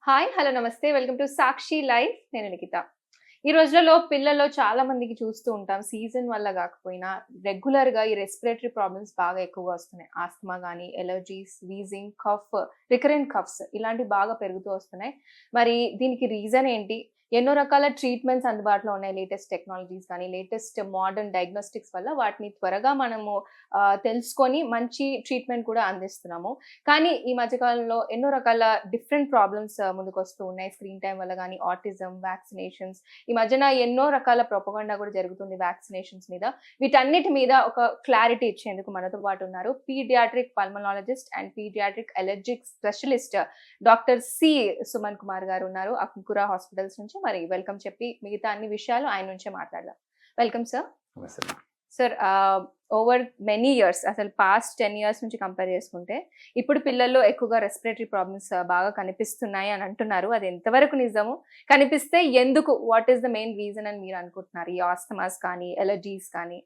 Hi! Hello! నమస్తే. Welcome to Sakshi live. నేను నిఖిత. ఈ రోజులలో పిల్లల్లో చాలా మందికి చూస్తూ ఉంటాం. సీజన్ వల్ల గాకపోయినా రెగ్యులర్‌గా ఈ రెస్పిరేటరీ ప్రాబ్లమ్స్ బాగా ఎక్కువగా వస్తున్నాయి. ఆస్తమా గాని, allergies, wheezing, cough, recurrent coughs ఇలాంటివి బాగా పెరుగుతూ వస్తున్నాయి. మరి దీనికి రీజన్ ఏంటి? ఎన్నో రకాల ట్రీట్మెంట్స్ అందుబాటులో ఉన్నాయి. లేటెస్ట్ టెక్నాలజీస్ గాని, లేటెస్ట్ మోడర్న్ డయాగ్నోస్టిక్స్ వల్ల వాటిని త్వరగా మనము తెలుసుకొని మంచి ట్రీట్మెంట్ కూడా అందిస్తున్నాము. కానీ ఈ మధ్య కాలంలో ఎన్నో రకాల డిఫరెంట్ ప్రాబ్లమ్స్ ముందుకొస్తూ ఉన్నాయి. స్క్రీన్ టైమ్ వల్ల గాని, ఆటిజం, వ్యాక్సినేషన్స్ ఈ మధ్యన ఎన్నో రకాల ప్రొపగండా కూడా జరుగుతుంది వ్యాక్సినేషన్స్ మీద. వీటన్నిటి మీద ఒక క్లారిటీ ఇచ్చేందుకు మనతో పాటు ఉన్నారు. Paediatric pulmonologist and paediatric allergic specialist doctor Suman Kumar గారు ఉన్నారు. అకుంకుర హాస్పిటల్స్ నుంచి. మరి వెల్కమ్ చెప్పి మిగతా అన్ని విషయాలు ఆయన నుంచే మాట్లాడదాం. Welcome sir. Sir over many years అసలు పాస్ట్ 10 ఇయర్స్ నుంచి కంపేర్ చేసుకుంటే ఇప్పుడు పిల్లల్లో ఎక్కువగా రెస్పిరేటరీ ప్రాబ్లమ్స్ బాగా కనిపిస్తున్నాయి అని అంటున్నారు. అది ఎంతవరకు నిజము? కనిపిస్తే ఎందుకు? What is the main reason అని మీరు అనుకుంటున్నారు? ఈ ఆస్తమాస్ కానీ, అలర్జీస్ కానీ?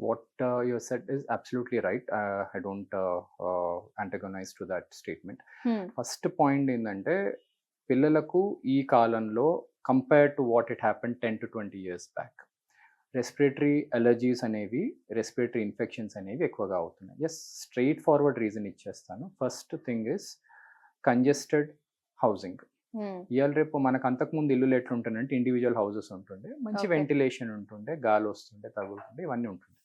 What you said is absolutely right. I don't antagonize to that statement. First point ఏంటంటే పిల్లలకు ఈ కాలంలో compare to what it happen 10 to 20 years back respiratory allergies అనేవి రెస్పిరేటరీ ఇన్ఫెక్షన్స్ అనేవి ఎక్కువగా అవుతున్నాయి. ఎస్, స్ట్రైట్ ఫార్వర్డ్ రీజన్ ఇచ్చేస్తాను. First thing is congested housing. ఇవాళ రేపు మనకు అంతకుముందు ఇల్లులు ఎట్లుంటుందంటే ఇండివిజువల్ హౌసెస్ ఉంటుండే, మంచి వెంటిలేషన్ ఉంటుండే, గాలి వస్తుండే, తగులుతుండే, ఇవన్నీ ఉంటుండే.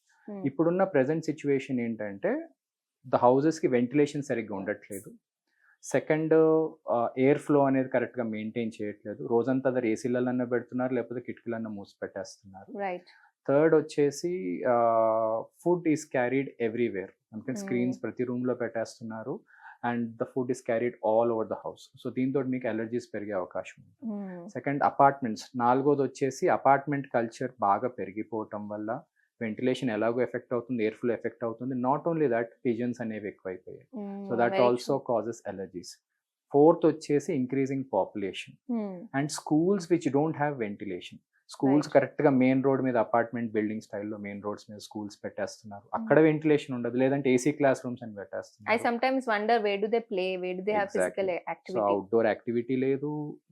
ఇప్పుడున్న ప్రెసెంట్ సిచ్యువేషన్ ఏంటంటే ద హౌసెస్కి వెంటిలేషన్ సరిగ్గా ఉండట్లేదు. సెకండ్, ఎయిర్ ఫ్లో అనేది కరెక్ట్గా మెయింటైన్ చేయట్లేదు. రోజంతా అదర్ ఏసీలన్నా పెడుతున్నారు, లేకపోతే కిటికీలన్నా మూసి పెట్టేస్తున్నారు. థర్డ్ వచ్చేసి ఫుడ్ ఈస్ క్యారీడ్ ఎవ్రీవేర్. అందుకని స్క్రీన్స్ ప్రతి రూమ్లో పెట్టేస్తున్నారు and the food is carried all over the house. So దీంతో మీకు అలర్జీస్ పెరిగే అవకాశం ఉంది. Second, apartments. నాలుగోది వచ్చేసి అపార్ట్మెంట్ కల్చర్ బాగా పెరిగిపోవటం వల్ల వెంటిలేషన్ ఎలాగో ఎఫెక్ట్ అవుతుంది, ఎయిర్ ఫ్లో ఎఫెక్ట్ అవుతుంది. నాట్ ఓన్లీ దట్, పిజన్స్ అనేవి ఎక్కువైపోయాయి. So that also causes allergies. Fourth వచ్చేసి increasing population and schools which don't have ventilation. Schools correct గా మెయిన్ రోడ్ మీద అపార్ట్మెంట్ బిల్డింగ్ స్టైల్లో మెయిన్ రోడ్స్ మీద స్కూల్స్ పెట్టేస్తున్నారు. అక్కడ వెంటిలేషన్ ఉండదు, లేదంటే ఏసీ క్లాస్ రూమ్స్ అని పెట్టేస్తున్నారు. I sometimes wonder where do they play, where do they have physical activity? So outdoor activity లేదు,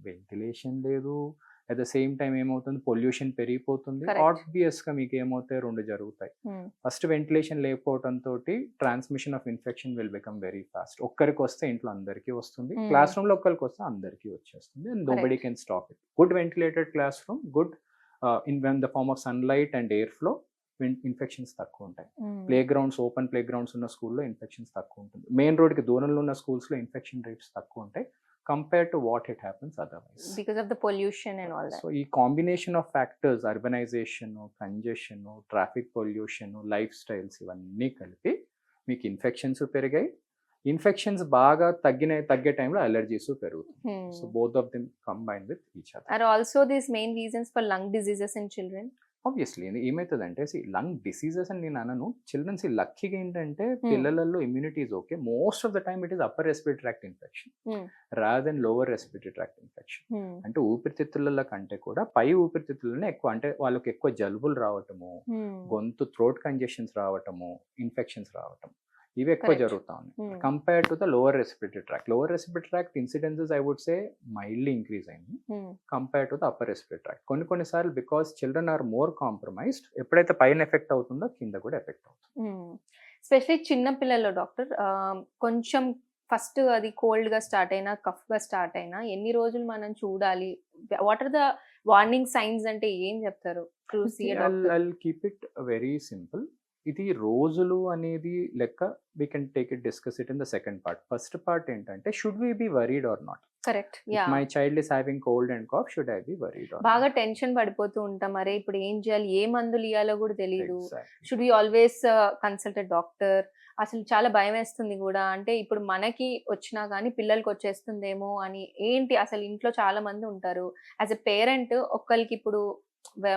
వెంటిలేషన్ లేదు. అట్ ద సేమ్ టైం ఏమవుతుంది, పొల్యూషన్ పెరిగిపోతుంది. ఆబ్వియస్ గా మీకు ఏమవుతాయి, రెండు జరుగుతాయి. ఫస్ట్, వెంటిలేషన్ లేకపోవడంతో transmission of infection will become very fast. ఒక్కరికి వస్తే ఇంట్లో అందరికీ వస్తుంది, క్లాస్ రూమ్ లో ఒక్కరికి వస్తే అందరికీ వచ్చేస్తుంది. And nobody can stop it. Good ventilated classroom, good in the form of sunlight and air flow, infections తక్కువ ఉంటాయి. Playgrounds, open playgrounds ఉన్న స్కూల్లో ఇన్ఫెక్షన్స్ తక్కువ ఉంటుంది. మెయిన్ రోడ్కి దూరంలో ఉన్న స్కూల్స్లో ఇన్ఫెక్షన్ రేట్స్ తక్కువ ఉంటాయి compared to what it happens otherwise. Because of the pollution and all that. So, ఈ combination of factors, urbanization, congestion, traffic pollution, lifestyles, ఇవన్నీ కలిపి మీకు ఇన్ఫెక్షన్స్ పెరిగాయి. ఇన్ఫెక్షన్స్ బాగా తగ్గే టైంలో అలర్జీస్ పెరుగుతాయి. So both of them combine with each other. Are also these main reasons for lung diseases in children? Obviously ఏమవుతుందంటే లంగ్ డిసీజెస్ అని నేను అనను. చిల్డ్రన్స్ లక్కీగా ఏంటంటే పిల్లలలో immunity is okay. Most of the time it is upper respiratory tract infection rather than lower respiratory tract infection. అంటే ఊపిరితిత్తుల కంటే కూడా పై ఊపిరితిత్తులనే ఎక్కువ, అంటే వాళ్ళకి ఎక్కువ జలుబులు రావటము, గొంతు థ్రోట్ కంజెషన్స్ రావటము, ఇన్ఫెక్షన్స్ రావటం, ఇవి ఎక్కువ జరుగుతా ఉన్నాయి compare to the lower respiratory tract. Lower respiratory tract incidences I would say mildly increase అయింది compare to the upper respiratory tract. కొన్నిసార్లు because children are more compromised, ఎప్పుడైతే పైన ఎఫెక్ట్ అవుతుందో కింద కూడా ఎఫెక్ట్ అవుతుంది. స్పెషల్లీ చిన్న పిల్లల్లో డాక్టర్ కొంచెం ఫస్ట్ అది కోల్డ్ గా స్టార్ట్ అయినా, కఫ్ గా స్టార్ట్ అయినా ఎన్ని రోజులు మనం చూడాలి? What are the warning signs అంటే ఏం చెప్తారు? I'll keep it very simple. ఇది రోజులు అనేది లెక్క, we can take it, discuss it in the second part. First part ఏంటంటే, should we be worried or not? Correct. My child is having cold and cough, should I be worried? బాగా tension పడిపోతూ ఉంటాం, అరే ఇప్పుడు ఏం చేయాలి, ఏ మందులు ఇవ్వాలో కూడా తెలియదు. Should we always consult doctor? అసలు చాలా భయం వేస్తుంది కూడా. అంటే ఇప్పుడు మనకి వచ్చినా కానీ పిల్లలకి వచ్చేస్తుందేమో అని. ఏంటి అసలు ఇంట్లో చాలా మంది ఉంటారు. యాజ్ ఎ పేరెంట్ ఒక్కరికి ఇప్పుడు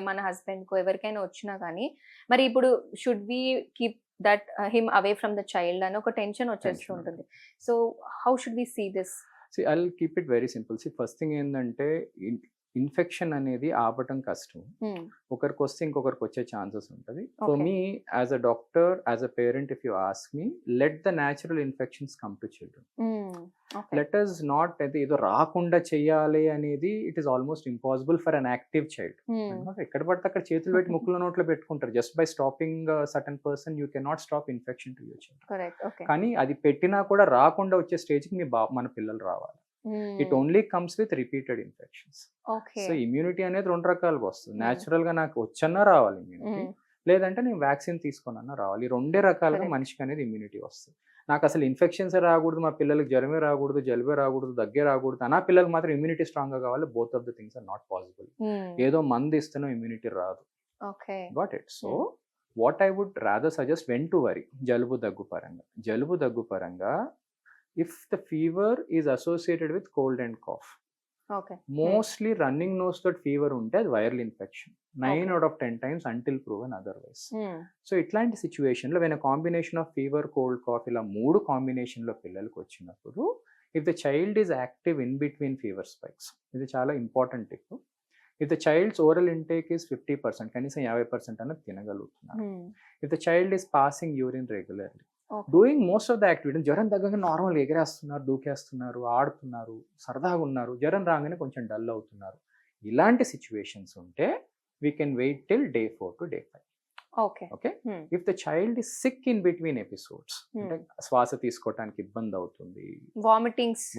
మన హస్బెండ్ కో ఎవరికైనా వచ్చినా కానీ మరి ఇప్పుడు should we keep that him away from the child అని ఒక టెన్షన్ వచ్చేస్తూ ఉంటుంది. So how should we see this? I'll keep it very simple. First thing ఏంటంటే, ఇన్ఫెక్షన్ అనేది ఆపటం కష్టం. ఒకరికి వస్తే ఇంకొకరికి వచ్చే ఛాన్సెస్ ఉంటుంది. For Okay. Me as a doctor, as a parent, if you ask me, let the natural infections come to children. Let us not అయితే ఏదో రాకుండా చెయ్యాలి అనేది it is almost impossible for an active child. ఎక్కడ పడితే అక్కడ చేతులు పెట్టి ముక్కులో నోట్లో పెట్టుకుంటారు. Just by stopping certain person you can not stop infection to your children. కానీ అది పెట్టినా కూడా రాకుండా వచ్చే స్టేజ్కి మన పిల్లలు రావాలి. It only comes with repeated infections. So immunity అనేది 2 రకాలుగా వస్తుంది. న్యాచురల్ గా నాకు వచ్చన్నా రావాలి ఇమ్యూనిటీ, లేదంటే నేను వ్యాక్సిన్ తీసుకున్నా రావాలి. 2 రకాలుగా మనిషికి అనేది ఇమ్యూనిటీ వస్తుంది. నాకు అసలు ఇన్ఫెక్షన్స్ రాకూడదు, మా పిల్లలకి జ్వరమే రాకూడదు, జలుబే రాకూడదు, దగ్గే రాకూడదు, నా పిల్లలకి మాత్రం ఇమ్యూనిటీ స్ట్రాంగ్ గా కావాలి. Both of the things are not possible. ఏదో మందు ఇస్తేనో ఇమ్యూనిటీ రాదు. Got it. So what I would rather suggest, when to worry. జలుబు దగ్గు పరంగా if the fever is associated with cold and cough, mostly running nose తో fever ఉంటే అది viral infection 9 out of 10 times until proven otherwise. So ఇట్లాంటి situation లో when combination of fever, cold, cough ఇలా 3 combination లో పిల్లలకు వచ్చినప్పుడు, if the child is active in between fever spikes, ఇది చాలా important tip. If the child's oral intake is 50%, కనీసం 50% అన్నది తినగలుగుతున్నారు. If the child is passing urine regularly, doing most of the activity, జ్వరం తగ్గగా నార్మల్ ఎగరేస్తున్నారు, దూకేస్తున్నారు, ఆడుతున్నారు, సరదాగా ఉన్నారు, జ్వరం రాగానే కొంచెం డల్ అవుతున్నారు, ఇలాంటి సిచ్యువేషన్స్ ఉంటే we can wait till day 4 to day 5. Okay. If the child is sick in between episodes, అంటే శ్వాస తీసుకోవటానికి ఇబ్బంది అవుతుంది,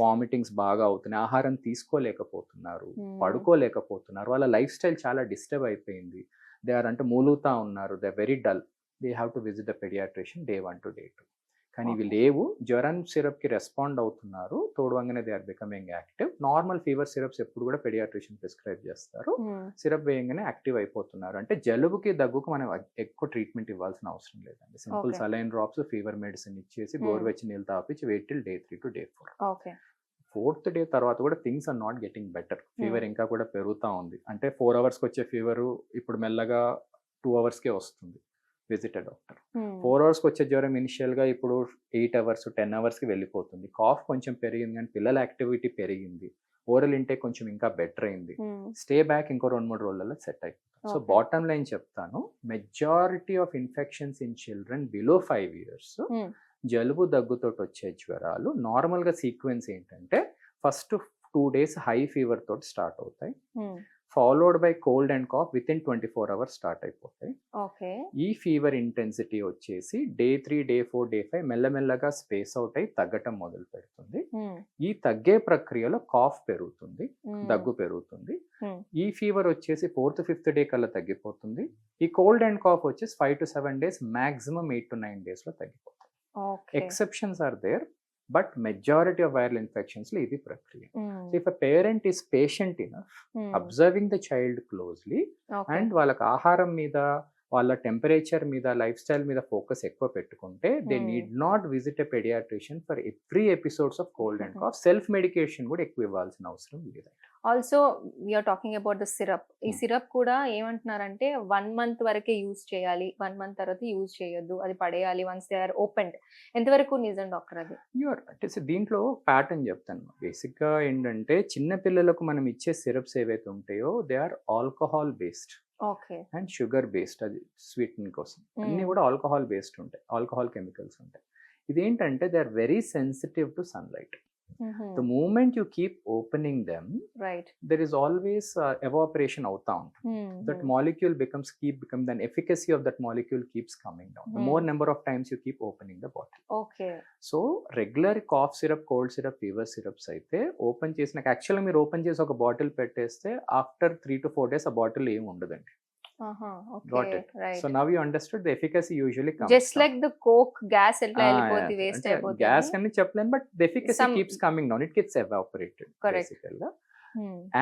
వామిటింగ్స్ బాగా అవుతున్నాయి, ఆహారం తీసుకోలేకపోతున్నారు, పడుకోలేకపోతున్నారు, వాళ్ళ లైఫ్ స్టైల్ చాలా డిస్టర్బ్ అయిపోయింది, దే ఆర్ అంటే మూలుగుతా ఉన్నారు, they very dull, they have to visit the pediatrician day 1 to day 2. కానీ ఇవి లేవు, జ్వరం సిరప్ కి రెస్పాండ్ అవుతున్నారు, తోడువంగానే they are becoming active. Normal fever syrups ఎప్పుడు కూడా పెడియాట్రిషియన్ ప్రిస్క్రైబ్ చేస్తారు, సిరప్ వేయంగానే యాక్టివ్ అయిపోతున్నారు. అంటే జలుబుకి దగ్గుకు మనం ఎక్కువ ట్రీట్మెంట్ ఇవ్వాల్సిన అవసరం లేదండి. Simple saline drops, fever medicine ఇచ్చేసి గోరువెచ్చని నీళ్ళు తాపించి wait till day 3 to day 4. 4th day తర్వాత కూడా things are not getting better. Fever ఇంకా కూడా పెరుగుతూ ఉంది. అంటే 4 hours వచ్చే ఫీవర్ ఇప్పుడు మెల్లగా 2 hours వస్తుంది. Visit doctor. 4 hours వచ్చే జ్వరం ఇనిషియల్ గా ఇప్పుడు 8 hours 10 hours వెళ్ళిపోతుంది. కాఫ్ కొంచెం పెరిగింది, కానీ పిల్లల యాక్టివిటీ పెరిగింది, ఓరల్ ఇంటేక్ కొంచెం ఇంకా బెటర్ అయింది, స్టే బ్యాక్ ఇంకో 2-3 రోజులలో సెట్ అయిపోతుంది. సో బాటమ్ లైన్ చెప్తాను, majority of infections in children below 5 years, జలుబు దగ్గుతో వచ్చే జ్వరాలు నార్మల్ గా సీక్వెన్స్ ఏంటంటే, ఫస్ట్ 2 days హై ఫీవర్ తోటి స్టార్ట్ అవుతాయి, followed by cold and cough within 24 hours start అయిపోతాయి. ఈ ఫీవర్ ఇంటెన్సిటీ వచ్చేసి day 3, day 4, day 5 మెల్లమెల్లగా స్పేస్ అవుట్ అయి తగ్గటం మొదలు పెడుతుంది. ఈ తగ్గే ప్రక్రియలో కాఫ్ పెరుగుతుంది, దగ్గు పెరుగుతుంది. ఈ ఫీవర్ వచ్చేసి 4th, 5th డే కల్లా తగ్గిపోతుంది. ఈ కోల్డ్ అండ్ కాఫ్ వచ్చేసి 5 to 7 days, maximum 8 to 9 days లో తగ్గిపోతుంది. Exceptions are there, but majority of viral infections లో ఇది ప్రక్రియ. If a parent is patient enough, observing the child closely, and వాళ్ళకి ఆహారం మీద, వాళ్ళ టెంపరేచర్ మీద, లైఫ్ స్టైల్ మీద ఫోకస్ ఎక్కువ పెట్టుకుంటే, they need not visit a paediatrician for every episodes of cold and cough. Self medication కూడా ఎక్కువ ఇవ్వాల్సిన అవసరం లేదు. Also we're talking about the syrup. ఈ సిరప్ కూడా ఏమంటున్నారంటే 1 month వరకే యూజ్ చేయాలి, 1 month తర్వాత యూజ్ చేయొద్దు, అది పడేయాలి వన్స్ దే ఆర్ ఓపెన్డ్. ఎంతవరకు నిజం డాక్టర్ అది? అంటే దీంట్లో ప్యాటర్న్ చెప్తాను. బేసిక్ గా ఏంటంటే, చిన్న పిల్లలకు మనం ఇచ్చే సిరప్స్ ఏవైతే ఉంటాయో they are alcohol based and sugar based. అది స్వీట్నింగ్ కోసం అన్ని కూడా ఆల్కహాల్ బేస్డ్ ఉంటాయి, ఆల్కహాల్ కెమికల్స్ ఉంటాయి. ఇదేంటంటే they are very sensitive to sunlight. The moment you keep opening them, there is always evaporation outa ఉంటుంది. That molecule the efficacy of that molecule keeps coming down. The more number of times you keep opening the bottle. So regular cough syrup, cold syrup, fever syrups అయితే open చేసినాక, యాక్చువల్గా మీరు open చేసి ఒక bottle పెట్టేస్తే after 3 to 4 days ఆ bottle ఏమి ఉండదండి. Got it. So now you understood the efficacy usually comes just like the coke gas ఎట్లా వెళ్ళిపోతుంది, వేస్ట్ అయిపోతుంది. gas కన్ని చెప్పలేను, but the efficacy keeps coming down, it gets evaporated. Basically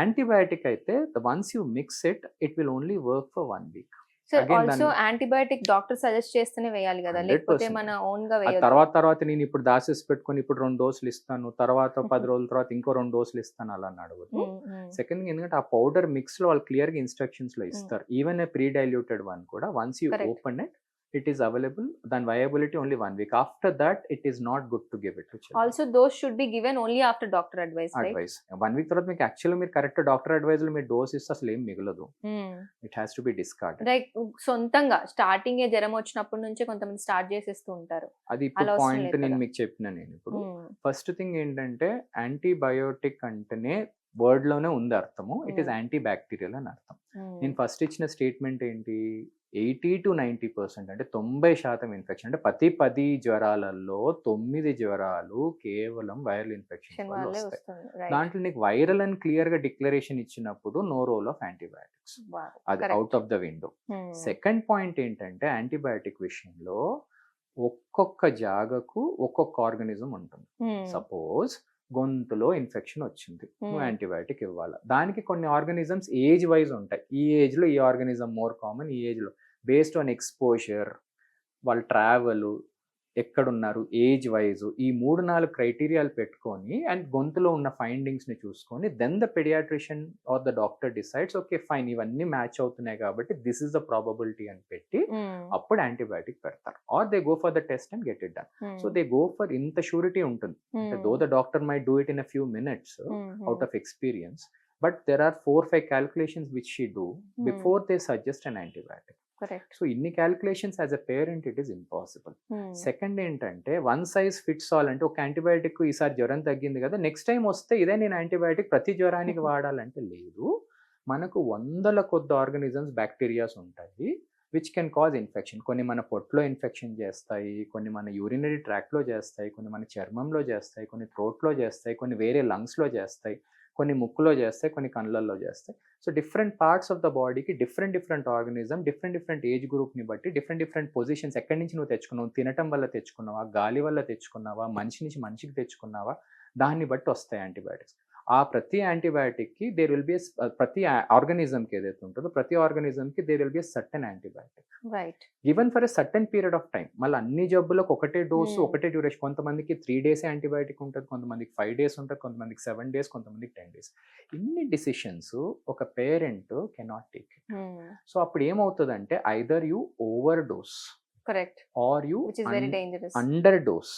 antibiotic అయితే once you mix it, it will only work for 1 week. So also antibiotic doctor suggest చేస్తేనే వేయాలి కదా, లేకపోతే మన ఓన్ గా వేయొద్దు. తర్వాత నేను ఇప్పుడు దాసేసి పెట్టుకొని ఇప్పుడు 2 డోసులు ఇస్తాను, తర్వాత 10 రోజుల తర్వాత ఇంకో 2 డోసులు ఇస్తాను అలా అడగదు. సెకండ్, ఎందుకంటే ఆ పౌడర్ మిక్స్ లో వాళ్ళు క్లియర్ గా ఇన్స్ట్రక్షన్స్ లో ఇస్తారు. Even a pre diluted one కూడా, once you open it, it is available, then viability only 1 week. After that, it is not good to give it to children. Also those should be given only after doctor advice, right? Advice 1 week తర్వాత మీకు యాక్చువల్గా మీరు correct doctor advise లో మీరు dose ఇస్తే అసలు ఏం మిగలదు. It has to be discard. Like సొంతంగా స్టార్టింగ్ జ్వరం వచ్చినప్పటి నుంచే కొంతమంది స్టార్ట్ చేసేస్తూ ఉంటారు. అది ఇప్పుడు పాయింట్ నేను మీకు చెప్పిన. నేను ఇప్పుడు ఫస్ట్ థింగ్ ఏంటంటే యాంటీబయోటిక్ అంటేనే వర్డ్ లోనే ఉంది అర్థము, ఇట్ ఈస్ యాంటీ బ్యాక్టీరియల్ అని అర్థం. నేను ఫస్ట్ ఇచ్చిన స్టేట్మెంట్ ఏంటి, 80 to 90% అంటే 90% ఇన్ఫెక్షన్, అంటే ప్రతి 10 జ్వరాలలో 9 జ్వరాలు కేవలం వైరల్ ఇన్ఫెక్షన్ వల్ల వస్తాయి. దాంట్లో నీకు వైరల్ అని క్లియర్ గా డిక్లరేషన్ ఇచ్చినప్పుడు నో రోల్ ఆఫ్ యాంటీబయాటిక్స్, అది out of the window. Second point ఏంటంటే యాంటీబయాటిక్ విషయంలో ఒక్కొక్క జాగకు ఒక్కొక్క ఆర్గానిజం ఉంటుంది. సపోజ్ గొంతులో ఇన్ఫెక్షన్ వచ్చింది, నువ్వు యాంటీబయాటిక్ ఇవ్వాలి. దానికి కొన్ని ఆర్గానిజమ్స్ ఏజ్ వైజ్ ఉంటాయి. ఈ ఏజ్ లో ఈ ఆర్గానిజం మోర్ కామన్, ఈ ఏజ్ లో బేస్డ్ ఆన్ ఎక్స్పోజర్, వాళ్ళ ట్రావెల్, ఎక్కడున్నారు, ఏజ్ వైజ్, ఈ 3-4 క్రైటీరియాలు పెట్టుకొని అండ్ గొంతులో ఉన్న ఫైండింగ్స్ ని చూసుకొని then the paediatrician or the doctor decides okay fine ఇవన్నీ మ్యాచ్ అవుతున్నాయి కాబట్టి దిస్ ఇస్ ద ప్రాబబిలిటీ అని పెట్టి అప్పుడు యాంటీబయాటిక్ పెడతారు. Or they go for the test and get it done. So they go for ఇంత షూరిటీ ఉంటుంది. Though the doctor might do it in a few minutes out of experience, but there are 4-5 calculations which she do before they suggest an antibiotic. Correct. So ఇన్ని calculations as a parent it is impossible. Second ఏంటంటే one size fits all, అంటే ఒక antibiotic ఈసారి జ్వరం తగ్గింది కదా next time వస్తే ఇదే నేను యాంటీబయాటిక్ ప్రతి జ్వరానికి వాడాలంటే లేదు. మనకు 100 కొద్ది ఆర్గానిజమ్స్, బ్యాక్టీరియాస్ ఉంటాయి విచ్ కెన్ కాజ్ ఇన్ఫెక్షన్. కొన్ని మన పొట్లో ఇన్ఫెక్షన్ చేస్తాయి, కొన్ని మన యూరినరీ ట్రాక్లో చేస్తాయి, కొన్ని మన చర్మంలో చేస్తాయి, కొన్ని థ్రోట్లో చేస్తాయి, కొన్ని వేరే లంగ్స్లో చేస్తాయి, కొన్ని ముక్కులో చేస్తాయి, కొన్ని కళ్ళల్లో చేస్తాయి. So different parts of the బాడీకి డిఫరెంట్ ఆర్గానిజం, డిఫరెంట్ ఏజ్ గ్రూప్ని బట్టి డిఫరెంట్ పొజిషన్స్, ఎక్కడి నుంచి నువ్వు తెచ్చుకున్నావు, తినటం వల్ల తెచ్చుకున్నావా, గాలి వల్ల తెచ్చుకున్నావా, మనిషి నుంచి మనిషికి తెచ్చుకున్నావా, దాన్ని బట్టి వస్తాయి యాంటీబయాటిక్స్. ఆ ప్రతి యాంటీబయాటిక్కి దేర్ విల్ బి ప్రతి ఆర్గానిజంకి ఏదైతే ఉంటుందో ప్రతి ఆర్గానిజంకి there will be certain antibiotic right given for a certain period of time. మళ్ళీ అన్ని జబ్బులకు ఒకటే డోసు, ఒకటే డ్యూరేషన్. కొంతమందికి 3 days యాంటీబయాటిక్ ఉంటుంది, కొంతమందికి 5 days ఉంటుంది, కొంతమందికి 7 days, కొంతమందికి 10 days. ఇన్ని డిసిషన్స్ ఒక parent cannot take it. So అప్పుడు ఏమవుతుందంటే either you overdose, correct, or you which is very dangerous. Underdose.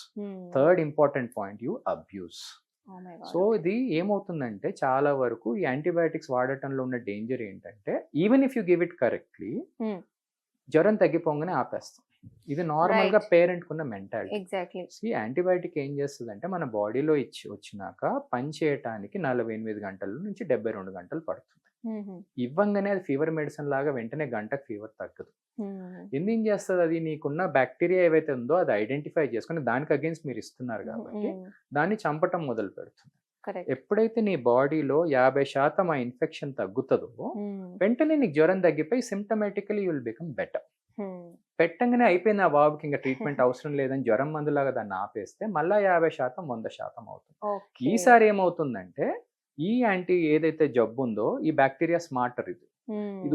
Third important point, you abuse. Oh my God. So ఇది ఏమవుతుందంటే చాలా వరకు ఈ యాంటీబయాటిక్స్ వాడటంలో ఉన్న డేంజర్ ఏంటంటే even if you give it correctly జ్వరం తగ్గిపోగానే ఆపేస్తాం. ఇది నార్మల్ గా పేరెంట్ కున్న మెంటాలిటీ. ఎగ్జాక్ట్లీ. ఈ యాంటీబయాటిక్ ఏం చేస్తుందంటే మన బాడీలో వచ్చినాక పని చేయటానికి 48 గంటల నుంచి 72 గంటలు పడుతుంది. ఇవ్వంగానే అది ఫీవర్ మెడిసిన్ లాగా వెంటనే గంటకు ఫీవర్ తగ్గదు. ఎందుకు చేస్తుంది, అది నీకున్న బ్యాక్టీరియా ఏవైతే ఉందో అది ఐడెంటిఫై చేసుకుని దానికి అగేన్స్ట్ మీరు ఇస్తున్నారు కాబట్టి దాన్ని చంపటం మొదలు పెడుతుంది. ఎప్పుడైతే నీ బాడీలో 50% ఆ ఇన్ఫెక్షన్ తగ్గుతుందో వెంటనే నీకు జ్వరం తగ్గిపోయి సిమ్టమేటికలీ యుల్ బికమ్ బెటర్. పెట్టంగానే అయిపోయింది ఆ బాబుకి ఇంకా ట్రీట్మెంట్ అవసరం లేదని జ్వరం మందులాగా దాన్ని ఆపేస్తే మళ్ళా 50% 100% అవుతుంది. ఈసారి ఏమవుతుందంటే ఈ ఏదైతే జబ్బు ఉందో ఈ బ్యాక్టీరియా స్మార్టర్, ఇది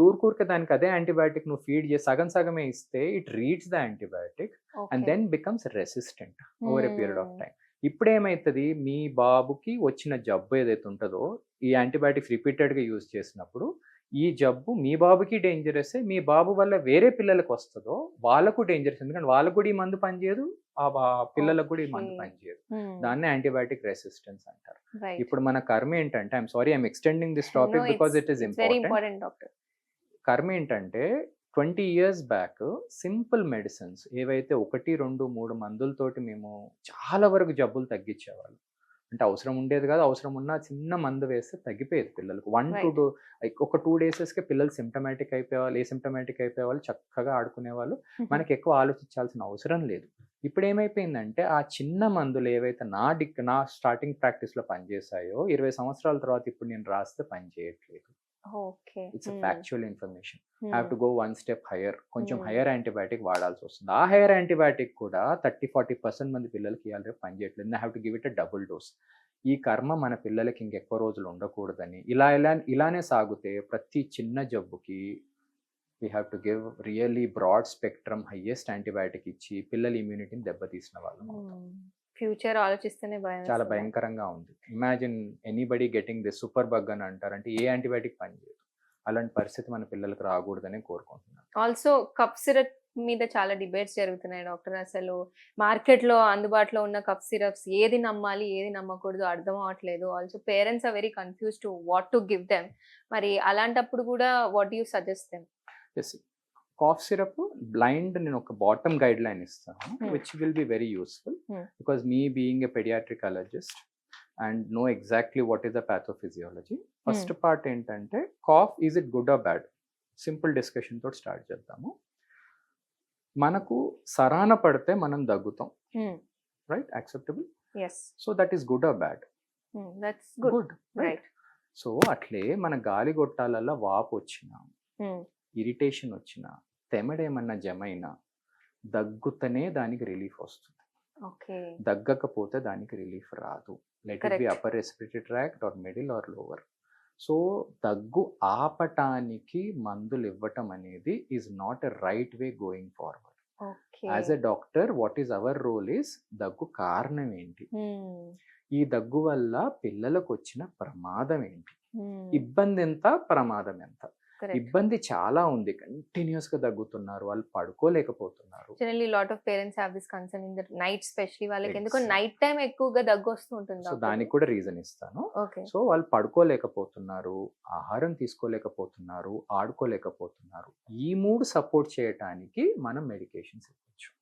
ఊరుకూరికే దానికి అదే యాంటీబయాటిక్ నువ్వు ఫీడ్ చేసి సగమే ఇస్తే it reads the antibiotic and then becomes resistant over a period of time. ఇప్పుడు ఏమవుతుంది, మీ బాబుకి వచ్చిన జబ్బు ఏదైతే ఉంటుందో ఈ యాంటీబయాటిక్స్ రిపీటెడ్గా యూజ్ చేసినప్పుడు ఈ జబ్బు మీ బాబుకి డేంజరస్, మీ బాబు వల్ల వేరే పిల్లలకు వస్తుందో వాళ్ళకు డేంజరస్. ఎందుకంటే వాళ్ళకు కూడా ఈ మందు పనిచేయదు, ఆ పిల్లలకు కూడా ఈ మందు పనిచేయదు. దాన్ని యాంటీబయాటిక్ రెసిస్టెన్స్ అంటారు. ఇప్పుడు మన కర్మ ఏంటంటే, I'm sorry I'm extending this topic because it is important. కర్మ ఏంటంటే 20 years బ్యాక్ సింపుల్ మెడిసిన్స్ ఏవైతే 1, 2, 3 మందులతోటి మేము చాలా వరకు జబ్బులు తగ్గించేవాళ్ళు. అంటే అవసరం ఉండేది కాదు, అవసరం ఉన్న చిన్న మందు వేస్తే తగ్గిపోయేది పిల్లలకు. 1 to 2 ఒక 2 daysకే పిల్లలు సిమ్టమాటిక్ అయిపోయేవాళ్ళు, ఏసిమ్టమాటిక్ అయిపోయేవాళ్ళు, చక్కగా ఆడుకునేవాళ్ళు. మనకి ఎక్కువ ఆలోచించాల్సిన అవసరం లేదు. ఇప్పుడు ఏమైపోయిందంటే ఆ చిన్న మందులు ఏవైతే నా స్టార్టింగ్ ప్రాక్టీస్లో పనిచేసాయో 20 సంవత్సరాల తర్వాత ఇప్పుడు నేను రాస్తే పని చేయట్లేదు. It's factual information. Have to go 1 step hire. కొంచెం హైయర్ యాంటీబయాటిక్ వాడాల్సి వస్తుంది. ఆ హైయర్ యాంటీబయాటిక్ కూడా 30-40% మంది పిల్లలకి ఇవాళ రేపు పనిచేయట్లేదు. I have to give it a double dose. ఈ కర్మ మన పిల్లలకి ఇంకెక్కువ రోజులు ఉండకూడదని ఇలానే సాగితే ప్రతి చిన్న జబ్బుకి we have to give really broad spectrum highest antibiotic ఇచ్చి పిల్లల ఇమ్యూనిటీని దెబ్బతీసిన వాళ్ళం. ఫ్యూచర్ ఆలోచిస్తేనే చాలా భయంకరంగా ఉంది. Imagine anybody getting this super bug అని అంటారంటే ఏ యాంటీబయాటిక్ పనిచేయదు. అలాంటి పరిస్థితి మన పిల్లలకు రాకూడదని కోరుకుంటున్నాను. ఆల్సో కఫ్ సిరప్ మీద చాలా డిబేట్స్ జరుగుతున్నాయి డాక్టర్. అసలు మార్కెట్‌లో అందుబాటులో ఉన్న కఫ్ సిరప్స్ ఏది నమ్మాలి, ఏది నమ్మకూడదో అర్థం అవ్వట్లేదు. Also parents are very confused to what to give them. మరి అలాంటప్పుడు కూడా what do you suggest them? Yes. Cough syrup blind నేను ఒక బాటమ్ గైడ్ లైన్ ఇస్తాను, Hmm. Which will be very useful Hmm. Because me being a paediatric allergist and know exactly what is the pathophysiology. First part ఏంటంటే cough is it good or bad? Simple discussion తోటి start చేద్దాము. మనకు సరాన పడితే మనం దగ్గుతాం, right? Acceptable. Yes. So that is good or bad? That's good. Good, right? Right. So అట్లే మన గాలి గొట్టాలలో వాపు వచ్చినా, ఇరిటేషన్ వచ్చినా, తెమడేమన్నా జమైనా దగ్గుతనే దానికి రిలీఫ్ వస్తుంది. ఓకే. దగ్గకపోతే దానికి రిలీఫ్ రాదు. Let it be Correct. Upper respiratory tract or middle or lower. So దగ్గు ఆపటానికి మందులు ఇవ్వటం అనేది is not a right way going forward. Okay. As a doctor what is our role is దగ్గు కారణం ఏంటి, ఈ దగ్గు వల్ల పిల్లలకు వచ్చిన ప్రమాదం ఏంటి, ఇబ్బంది ఎంత, ప్రమాదం ఎంత. కరెక్ట్. ఇబ్బంది చాలా ఉంది, కంటిన్యూస్ గా దగ్గుతున్నారు, వాళ్ళు పడుకోలేకపోతున్నారు. Generally lot of parents have this concern in the night, specially వాళ్ళకి ఎందుకో Exactly. నైట్ టైం ఎక్కువగా దగ్గు వస్తూ ఉంటుంది సో డాక్టర్. దానికి కూడా రీజన్ ఇస్తాను. ఓకే. సో వాళ్ళు పడుకోలేకపోతున్నారు, ఆహారం తీసుకోలేకపోతున్నారు, ఆడుకోలేకపోతున్నారు. ఈ మూడు సపోర్ట్ చేయటానికి మనం మెడికేషన్స్ ఇవ్వచ్చు,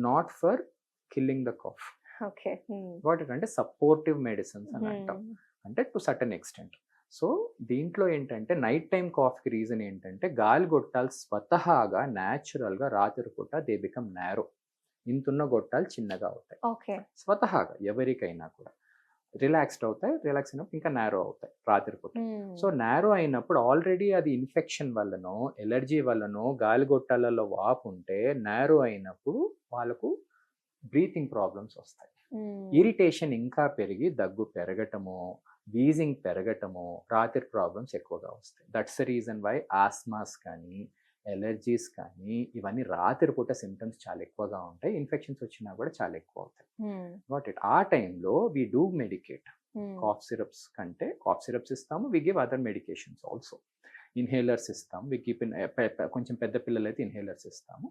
not for killing the cough. Okay. What అంటే సపోర్టివ్ మెడిసిన్స్ అని అంటాం, అంటే టు సర్టన్ ఎక్స్టెంట్. సో దీంట్లో ఏంటంటే నైట్ టైం కాఫ్కి రీజన్ ఏంటంటే గాలి గొట్టాలు స్వతహాగా న్యాచురల్గా రాత్రిపూట దే బికమ్ నారో. ఇంతున్న గొట్టాలు చిన్నగా అవుతాయి ఓకే. స్వతహాగా, ఎవరికైనా కూడా రిలాక్స్డ్ అవుతాయి, రిలాక్స్ అయినప్పుడు ఇంకా నారో అవుతాయి రాత్రిపూట. సో నారో అయినప్పుడు ఆల్రెడీ అది ఇన్ఫెక్షన్ వల్లనో ఎలర్జీ వల్లనో గాలి గొట్టాలలో వాపు ఉంటే నారో అయినప్పుడు వాళ్ళకు బ్రీతింగ్ ప్రాబ్లమ్స్ వస్తాయి. ఇరిటేషన్ ఇంకా పెరిగి దగ్గు పెరగటము, వీజింగ్ పెరగటము, రాత్రి ప్రాబ్లమ్స్ ఎక్కువగా వస్తాయి. దట్స్ ద రీజన్ వై ఆస్మాస్ కానీ ఎలర్జీస్ కానీ ఇవన్నీ రాత్రిపూట సిమ్టమ్స్ చాలా ఎక్కువగా ఉంటాయి. ఇన్ఫెక్షన్స్ వచ్చినా కూడా చాలా ఎక్కువ అవుతాయి. వాట్ ఇట్ ఆ టైంలో we do medicate. Cough syrups కంటే కాఫ్ సిరప్స్ ఇస్తాము, we give other medications also. Inhalers ఇస్తాము, వి కీప్ ఇన్ కొంచెం పెద్ద పిల్లలు అయితే ఇన్హేలర్స్ ఇస్తాము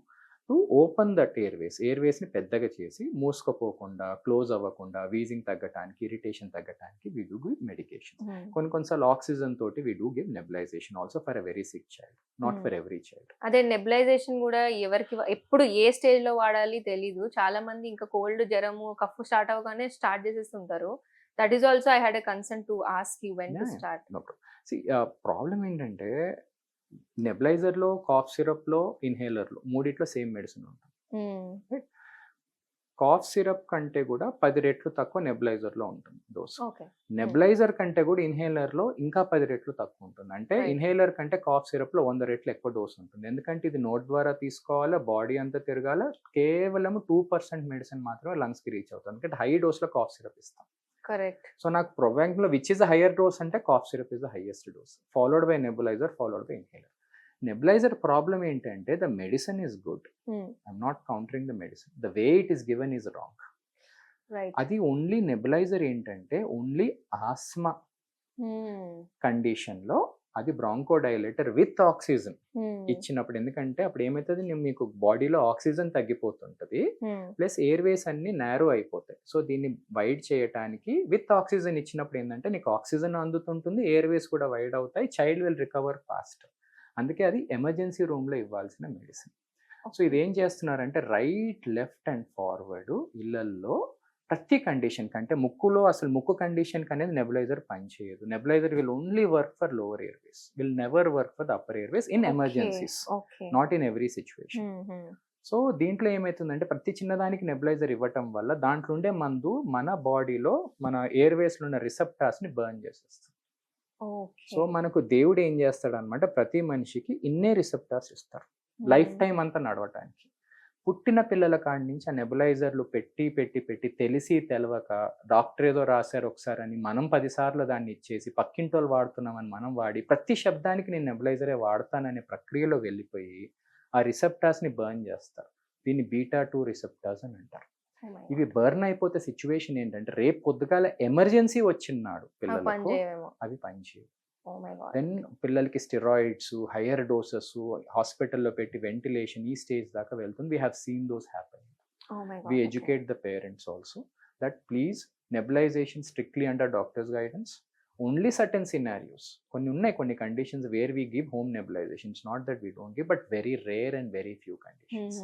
టు ఓపెన్ దట్ ఎయిర్వేస్ని పెద్దగా చేసి మూసుకుపోకుండా, క్లోజ్ అవ్వకుండా, వీజింగ్ తగ్గటానికి, ఇరిటేషన్ తగ్గటానికి వి డూ గివ్ మెడికేషన్. కొన్నిసార్లు ఆక్సిజన్ తోటి we do give nebulisation also for a very sick child, not for every child. అదే నెబులైజేషన్ కూడా ఎవరికి ఎప్పుడు ఏ స్టేజ్ లో వాడాలి తెలీదు. చాలా మంది ఇంకా కోల్డ్, జ్వరము, కఫ్ స్టార్ట్ అవ్వగానే స్టార్ట్ చేసేస్తుంటారు. That is also I had a concern to ask you when to start. Problem ఏంటంటే నెబులైజర్లో, కాఫ్ సిరప్లో, ఇన్హేలర్లో మూడిట్లో సేమ్ మెడిసిన్ ఉంటుంది. కాఫ్ సిరప్ కంటే కూడా 10 రెట్లు తక్కువ నెబులైజర్లో ఉంటుంది డోస్. ఓకే. నెబులైజర్ కంటే కూడా ఇన్హేలర్లో ఇంకా 10 రెట్లు తక్కువ ఉంటుంది. అంటే Right. ఇన్హేలర్ కంటే కాఫ్ సిరప్లో 100 రెట్లు ఎక్కువ డోస్ ఉంటుంది. ఎందుకంటే ఇది నోట్ ద్వారా తీసుకోవాలా, బాడీ అంతా తిరగాల, కేవలం 2% మెడిసిన్ మాత్రమే లంగ్స్కి రీచ్ అవుతుంది. ఎందుకంటే హై డోస్లో కాఫ్ సిరప్ ఇస్తాం. కరెక్ట్. సో నాకు ప్రొవాంగ్లో which is the higher dose అంటే cough syrup is the highest dose, followed by nebuliser, followed by inhaler. Nebuliser problem ఏంటంటే the medicine is good, I'm not countering the medicine, the way it is given is wrong. Right. అది only nebuliser ఏంటంటే only asthma కండిషన్లో అది bronchodilator with oxygen ఇచ్చినప్పుడు. ఎందుకంటే అప్పుడు ఏమవుతుంది, మీకు బాడీలో ఆక్సిజన్ తగ్గిపోతుంటది, ప్లస్ ఎయిర్వేస్ అన్ని నారో అయిపోతాయి. సో దీన్ని వైడ్ చేయడానికి విత్ ఆక్సిజన్ ఇచ్చినప్పుడు ఏంటంటే నీకు ఆక్సిజన్ అందుతుంటుంది, ఎయిర్వేస్ కూడా వైడ్ అవుతాయి, చైల్డ్ విల్ రికవర్ ఫాస్ట్. అందుకే అది ఎమర్జెన్సీ రూమ్లో ఇవ్వాల్సిన మెడిసిన్. సో ఇదేం చేస్తున్నారంటే రైట్, లెఫ్ట్ అండ్ ఫార్వర్డ్ ఇళ్లల్లో ప్రతి కండిషన్ కంటే ముక్కులో అసలు ముక్కు కండిషన్ అనేది నెబులైజర్ పనిచేయదు. Nebuliser will only work for lower Airways, will never work for the upper Airways in emergencies, not in every situation. So దీంట్లో ఏమవుతుందంటే ప్రతి చిన్నదానికి నెబులైజర్ ఇవ్వటం వల్ల దాంట్లో ఉండే మందు మన బాడీలో మన ఎయిర్వేస్లో ఉన్న రిసెప్టార్స్ని బర్న్ చేసేస్తుంది. సో మనకు దేవుడు ఏం చేస్తాడు అనమాట, ప్రతి మనిషికి ఇన్నే రిసెప్టార్స్ ఇస్తారు లైఫ్ టైం అంతా నడవటానికి. పుట్టిన పిల్లల కాడి నుంచి ఆ నెబులైజర్లు పెట్టి పెట్టి పెట్టి తెలిసి తెలవక డాక్టర్ ఏదో రాశారు ఒకసారి అని మనం 10 సార్లు దాన్ని ఇచ్చేసి పక్కింటి వాళ్ళు వాడుతున్నామని మనం వాడి ప్రతి శబ్దానికి నేను నెబులైజరే వాడతాననే ప్రక్రియలో వెళ్ళిపోయి ఆ రిసెప్టార్స్ని బర్న్ చేస్తారు. దీన్ని బీటా-2 రిసెప్టార్స్ అని అంటారు. ఇవి బర్న్ అయిపోతే సిచ్యువేషన్ ఏంటంటే రేపు పొద్దుగాల ఎమర్జెన్సీ వచ్చినాడు పిల్లలకు అవి పనిచేయవు. Oh my God. దెన్ పిల్లలకి స్టెరాయిడ్స్, హయ్యర్ డోసెస్, హాస్పిటల్లో పెట్టి వెంటిలేషన్ ఈ స్టేజ్ దాకా వెళ్తుంది. We have seen those happen. Oh my We God. educate the parents also that please nebulization strictly under doctor's guidance. Only certain scenarios. కొన్ని conditions where we give home nebulization. It's not that we don't give, but very rare and very few conditions.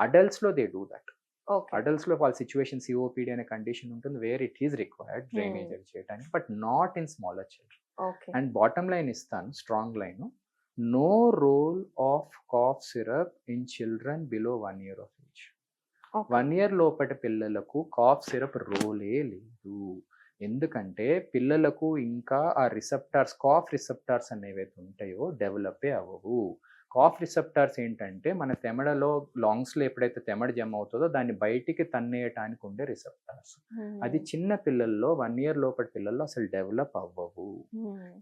Adults lo they do that. Okay. Adults లో వాళ్ళ situation COPD అనే condition ఉంటుంది where it is required drainage చేయడానికి, but not in smaller children. Okay. And bottom line ఇస్తాను, strong line, no role of cough syrup in children below 1 year of age. 1 year లోపటి పిల్లలకు cough syrup రోలే లేదు. ఎందుకంటే పిల్లలకు ఇంకా ఆ రిసెప్టార్స్, కాఫ్ రిసెప్టార్స్ అనేవైతే ఉంటాయో డెవలపే అవ్వవు. కాఫ్ రిసెప్టార్స్ ఏంటంటే మన తెమడలో లాంగ్స్లో ఎప్పుడైతే తెమడ జమ అవుతుందో దాన్ని బయటికి తన్నేయటానికి ఉండే రిసెప్టార్స్. అది చిన్న పిల్లల్లో 1 year లోపటి పిల్లల్లో అసలు డెవలప్ అవ్వవు.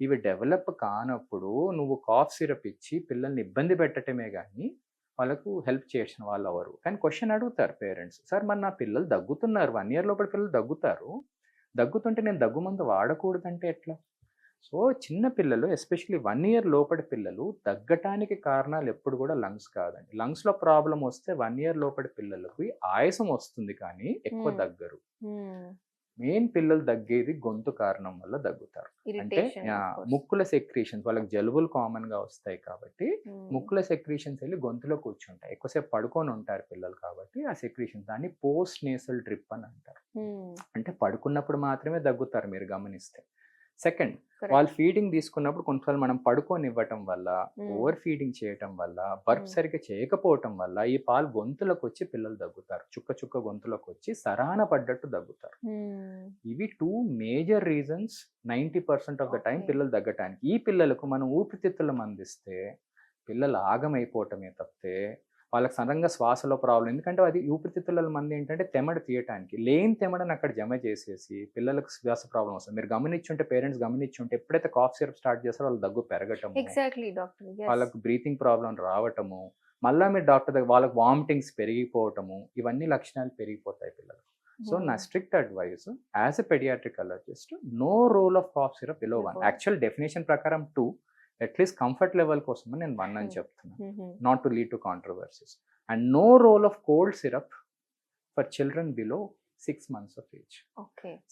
ఇవి డెవలప్ కానప్పుడు నువ్వు కాఫ్ సిరప్ ఇచ్చి పిల్లల్ని ఇబ్బంది పెట్టడమే కానీ వాళ్ళకు హెల్ప్ చేసిన వాళ్ళు ఎవరు. కానీ క్వశ్చన్ అడుగుతారు పేరెంట్స్, సార్ మరి నా పిల్లలు దగ్గుతున్నారు, 1 year లోపటి పిల్లలు దగ్గుతారు, దగ్గుతుంటే నేను దగ్గు మందు వాడకూడదంటే ఎట్లా? సో చిన్న పిల్లలు ఎస్పెషలీ 1 year లోపటి పిల్లలు దగ్గటానికి కారణాలు ఎప్పుడు కూడా లంగ్స్ కాదండి. లంగ్స్లో ప్రాబ్లం వస్తే 1 year లోపటి పిల్లలకు ఆయాసం వస్తుంది కానీ ఎక్కువ దగ్గరు. మెయిన్ పిల్లలు దగ్గేది గొంతు కారణం వల్ల దగ్గుతారు. అంటే ముక్కుల సెక్రీషన్స్, వాళ్ళకి జలుబులు కామన్ గా వస్తాయి కాబట్టి ముక్కుల సెక్రీషన్స్ వెళ్ళి గొంతులో కూర్చుంటాయి. ఎక్కువసేపు పడుకొని ఉంటారు పిల్లలు కాబట్టి ఆ సెక్రీషన్స్, దాన్ని పోస్ట్ నేసల్ డ్రిప్ అని అంటారు. అంటే పడుకున్నప్పుడు మాత్రమే దగ్గుతారు మీరు గమనిస్తే. సెకండ్, వాళ్ళు ఫీడింగ్ తీసుకున్నప్పుడు కొన్నిసార్లు మనం పడుకొని ఇవ్వటం వల్ల, ఓవర్ ఫీడింగ్ చేయటం వల్ల, బర్ప్ సరిగ్గా చేయకపోవటం వల్ల ఈ పాలు గొంతులోకి వచ్చి పిల్లలు దగ్గుతారు. చుక్క చుక్క గొంతులోకి వచ్చి సరాన పడ్డట్టు దగ్గుతారు. ఇవి 2 major reasons 90% of the time పిల్లలు దగ్గటానికి. ఈ పిల్లలకు మనం ఊపిరితిత్తుల మందిస్తే పిల్లలు ఆగమైపోవటమే తప్పితే వాళ్ళకి సడన్గా శ్వాసలో ప్రాబ్లం. ఎందుకంటే అది ఊపిరితిత్తుల మంది ఏంటంటే తెమడ తీయటానికి, లేని తెమడని అక్కడ జమ చేసేసి పిల్లలకు శ్వాస ప్రాబ్లం వస్తుంది. మీరు గమనించుంటే, పేరెంట్స్ గమనించుంటే ఎప్పుడైతే కాఫ్ సిరప్ స్టార్ట్ చేస్తారో వాళ్ళు దగ్గు పెరగటము, వాళ్ళకు బ్రీతింగ్ ప్రాబ్లం రావటము, మళ్ళీ మీరు డాక్టర్ దగ్గర వాళ్ళకి వామిటింగ్స్ పెరిగిపోవటము, ఇవన్నీ లక్షణాలు పెరిగిపోతాయి పిల్లలు. సో నా strict advice as a paediatric allergist, no role of cough syrup below 1. Actual definition ప్రకారం 2, అట్లీస్ట్ కంఫర్ట్ లెవెల్ కోసం నేను 1 అని చెప్తున్నాను, not to lead to controversies. And no role of cold syrup for children below 6 months of age.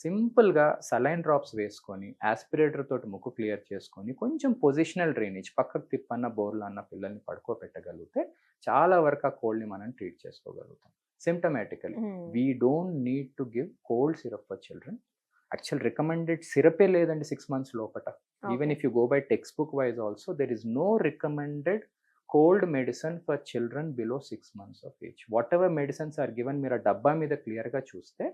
Simple గా saline drops వేసుకొని aspirator తోటి ముక్కు clear చేసుకొని కొంచెం పొజిషనల్ డ్రైనేజ్ పక్కకు తిప్పన్న బోర్లు అన్న పిల్లల్ని పడుకోబెట్టగలిగితే చాలా వరకు ఆ కోల్డ్ ని మనం ట్రీట్ చేసుకోగలుగుతాం. Symptomatically we don't need to give cold syrup for children. Actual recommended సిరపే లేదండి 6 months లోపట. Even if you go by textbook wise also there is no recommended cold medicine for children below 6 months of age. Whatever medicines are given, మీరు ఆ డబ్బా మీద క్లియర్గా చూస్తే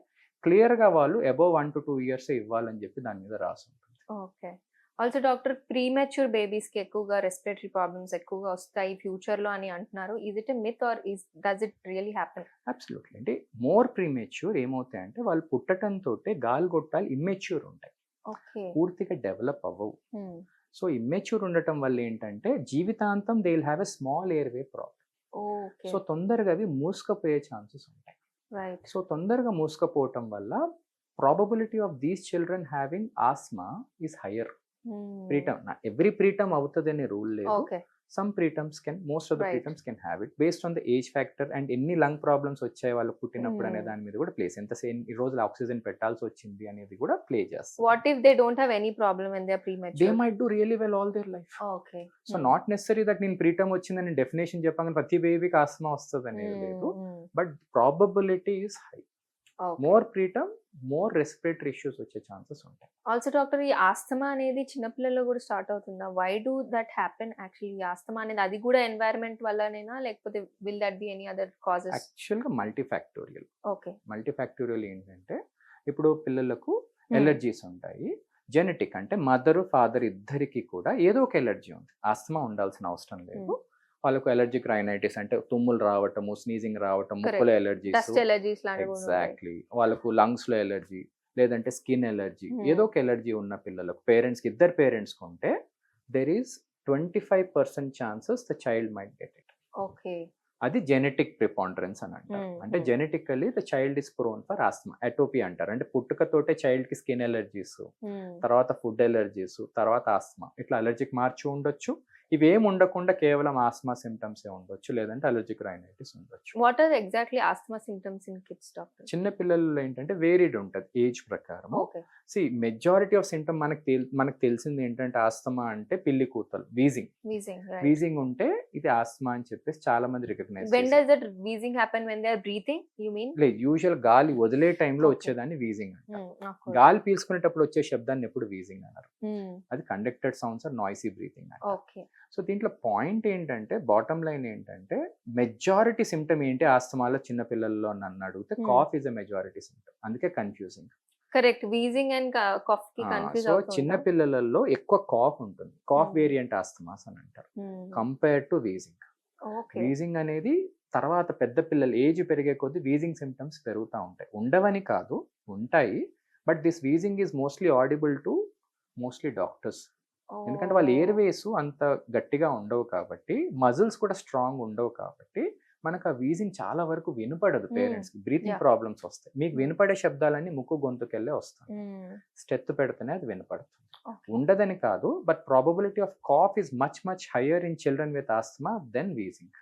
క్లియర్గా వాళ్ళు అబౌవ్ 1 to 2 years ఇవ్వాలని చెప్పి దాని మీద రాసి ఉంటుంది. Okay. Also doctor, premature babies కి ఎక్కువగా రెస్పిరేటరీ ప్రాబ్లమ్స్ ఎక్కువగా వస్తాయి ఫ్యూచర్ లో అని అంటున్నారు. Is it a myth or does it really happen? Absolutely అండి. మోర్ ప్రీమెచ్యూర్ ఏమవుతాయంటే వాళ్ళు పుట్టడంతో గాలి గొట్టాలు ఇమ్మెచ్యూర్ ఉంటాయి, పూర్తిగా డెవలప్ అవ్వవు. సో ఇమ్మెచ్యూర్ ఉండటం వల్ల ఏంటంటే జీవితాంతం they will have a small airway problem. So తొందరగా అవి మూసుకపోయే ఛాన్సెస్ ఉంటాయి. సో తొందరగా మూసుకపోవటం వల్ల probability of these children having asthma is higher. Preterm, every preterm అవుతుంది అనే రూల్ లేదు. Some preterms can, most of the preterms can have it based on the age factor and ఎన్ని లంగ్ ప్రాబ్లమ్స్ వచ్చాయి వాళ్ళు పుట్టినప్పుడు అనే దాని మీద కూడా ప్లేస్, ఈ రోజు ఆక్సిజన్ పెట్టాల్సి వచ్చింది అనేది కూడా ప్లే చేస్తారు. What if they don't have any problem when they are premature? They might do really well all their life. So not necessary that నేను ప్రీటర్మ్ వచ్చిందని డెఫినేషన్ చెప్పాను ప్రతి బేబీకి ఆస్మా వస్తుంది అనేది లేదు, but probability is high. More preterm, more respiratory issues వచ్చే chances ఉంటాయి. ఆల్సో డాక్టర్, ఈ ఆస్తమా అనేది చిన్నపిల్లల్లో కూడా స్టార్ట్ అవుతుందా? Why do that happen actually? Asthma అనేది అది కూడా ఎన్వైరన్మెంట్ వల్లనేనా, లేకపోతే will that be any other causes? యాక్చువల్గా మల్టీఫాక్టోరియల్. ఓకే. మల్టీఫాక్టోరియల్ ఏంటంటే ఇప్పుడు పిల్లలకు ఎలర్జీస్ ఉంటాయి, జెనెటిక్ అంటే మదర్ ఫాదర్ ఇద్దరికి కూడా ఏదో ఒక ఎలర్జీ ఉంది. ఆస్తమా ఉండాల్సిన అవసరం లేదు. వాళ్ళకు ఎలర్జిక్ రైనైటిస్ అంటే తుమ్ములు రావటము, స్నీజింగ్ రావటం, ముక్కులో ఎలర్జీస్, ఎగ్జాక్ట్లీ, వాళ్ళకు లంగ్స్ లో ఎలర్జీ లేదంటే స్కిన్ ఎలర్జీ, ఏదో ఒక ఎలర్జీ ఉన్న పిల్లలకు పేరెంట్స్కి, ఇద్దరు పేరెంట్స్కి ఉంటే there is 25% chances the child might get it. Okay. అది జెనెటిక్ ప్రిపాండరెన్స్ అని అంటారు. అంటే genetically the child is prone for asthma, atopy అంటారు. అంటే పుట్టుకతోటే చైల్డ్ కి స్కిన్ ఎలర్జీస్, తర్వాత ఫుడ్ ఎలర్జీస్, తర్వాత ఆస్తమా, ఇట్లా అలర్జిక్ మార్చి ఉండొచ్చు. ఇవేం ఉండకుండా కేవలం ఆస్తమా సిమ్టమ్స్ ఏ ఉండొచ్చు, లేదంటే అలర్జిక్ రైనైటిస్ ఉండొచ్చు. What are exactly asthma symptoms in kids doctor? చిన్న పిల్లల్లో ఏంటంటే వేరీడ్ ఉంటుంది ఏజ్ ప్రకారం. ఓకే. మెజారిటీ ఆఫ్ సిమ్టమ్ మనకు తెలిసింది ఏంటంటే ఆస్తమా అంటే పిల్లి కూతలు, వీజింగ్. వీజింగ్ ఉంటే ఇది ఆస్తమా అని చెప్పేసి చాలా మంది recognise When does that wheezing happen? When they are breathing, you mean? లేదు, యూజువల్ గాలి వదిలే టైంలో Okay. వచ్చేదాన్ని వీజింగ్ అంటారు. Of course. గాలి పీల్చుకునేటప్పుడు వచ్చే శబ్దాన్ని ఎప్పుడు వీజింగ్ అన్నారు. Hmm. అది conducted sounds or noisy breathing అంటారు. Okay. సో దీంట్లో పాయింట్ ఏంటంటే, బాటమ్ లైన్ ఏంటంటే, మెజారిటీ సిమ్టమ్ ఏంటి ఆస్తమాలో చిన్న పిల్లల్లో నన్ను అడిగితే cough is a majority symptom. అందుకే confusing. Correct. Wheezing and cough ki confuse సో అవుతూ చిన్న ఉంటాం. పిల్లలలో ఎక్కువ కాఫ్ ఉంటుంది. Cough Hmm. వేరియంట్ ఆస్తమాస్ అని అంటారు Hmm. Compare to wheezing. Okay. Wheezing అనేది తర్వాత పెద్ద పిల్లలు ఏజ్ పెరిగే కొద్దీ వీజింగ్ సిమ్టమ్స్ పెరుగుతూ ఉంటాయి. ఉండవని కాదు, ఉంటాయి. But this wheezing is mostly audible to mostly doctors. ఎందుకంటే వాళ్ళ Oh. ఎయిర్వేస్ అంత గట్టిగా ఉండవు కాబట్టి, మజిల్స్ కూడా స్ట్రాంగ్ ఉండవు కాబట్టి మనకు ఆ వీజింగ్ చాలా వరకు వినపడదు. పేరెంట్స్కి బ్రీతింగ్ Yeah. ప్రాబ్లమ్స్ వస్తాయి. మీకు Hmm. వినపడే శబ్దాలన్నీ ముక్కు గొంతుకెళ్ళే వస్తాయి. Hmm. స్టెత్ పెడితేనే అది వినపడుతుంది. Okay. ఉండదని కాదు, but probability of cough is much higher in children with asthma than wheezing.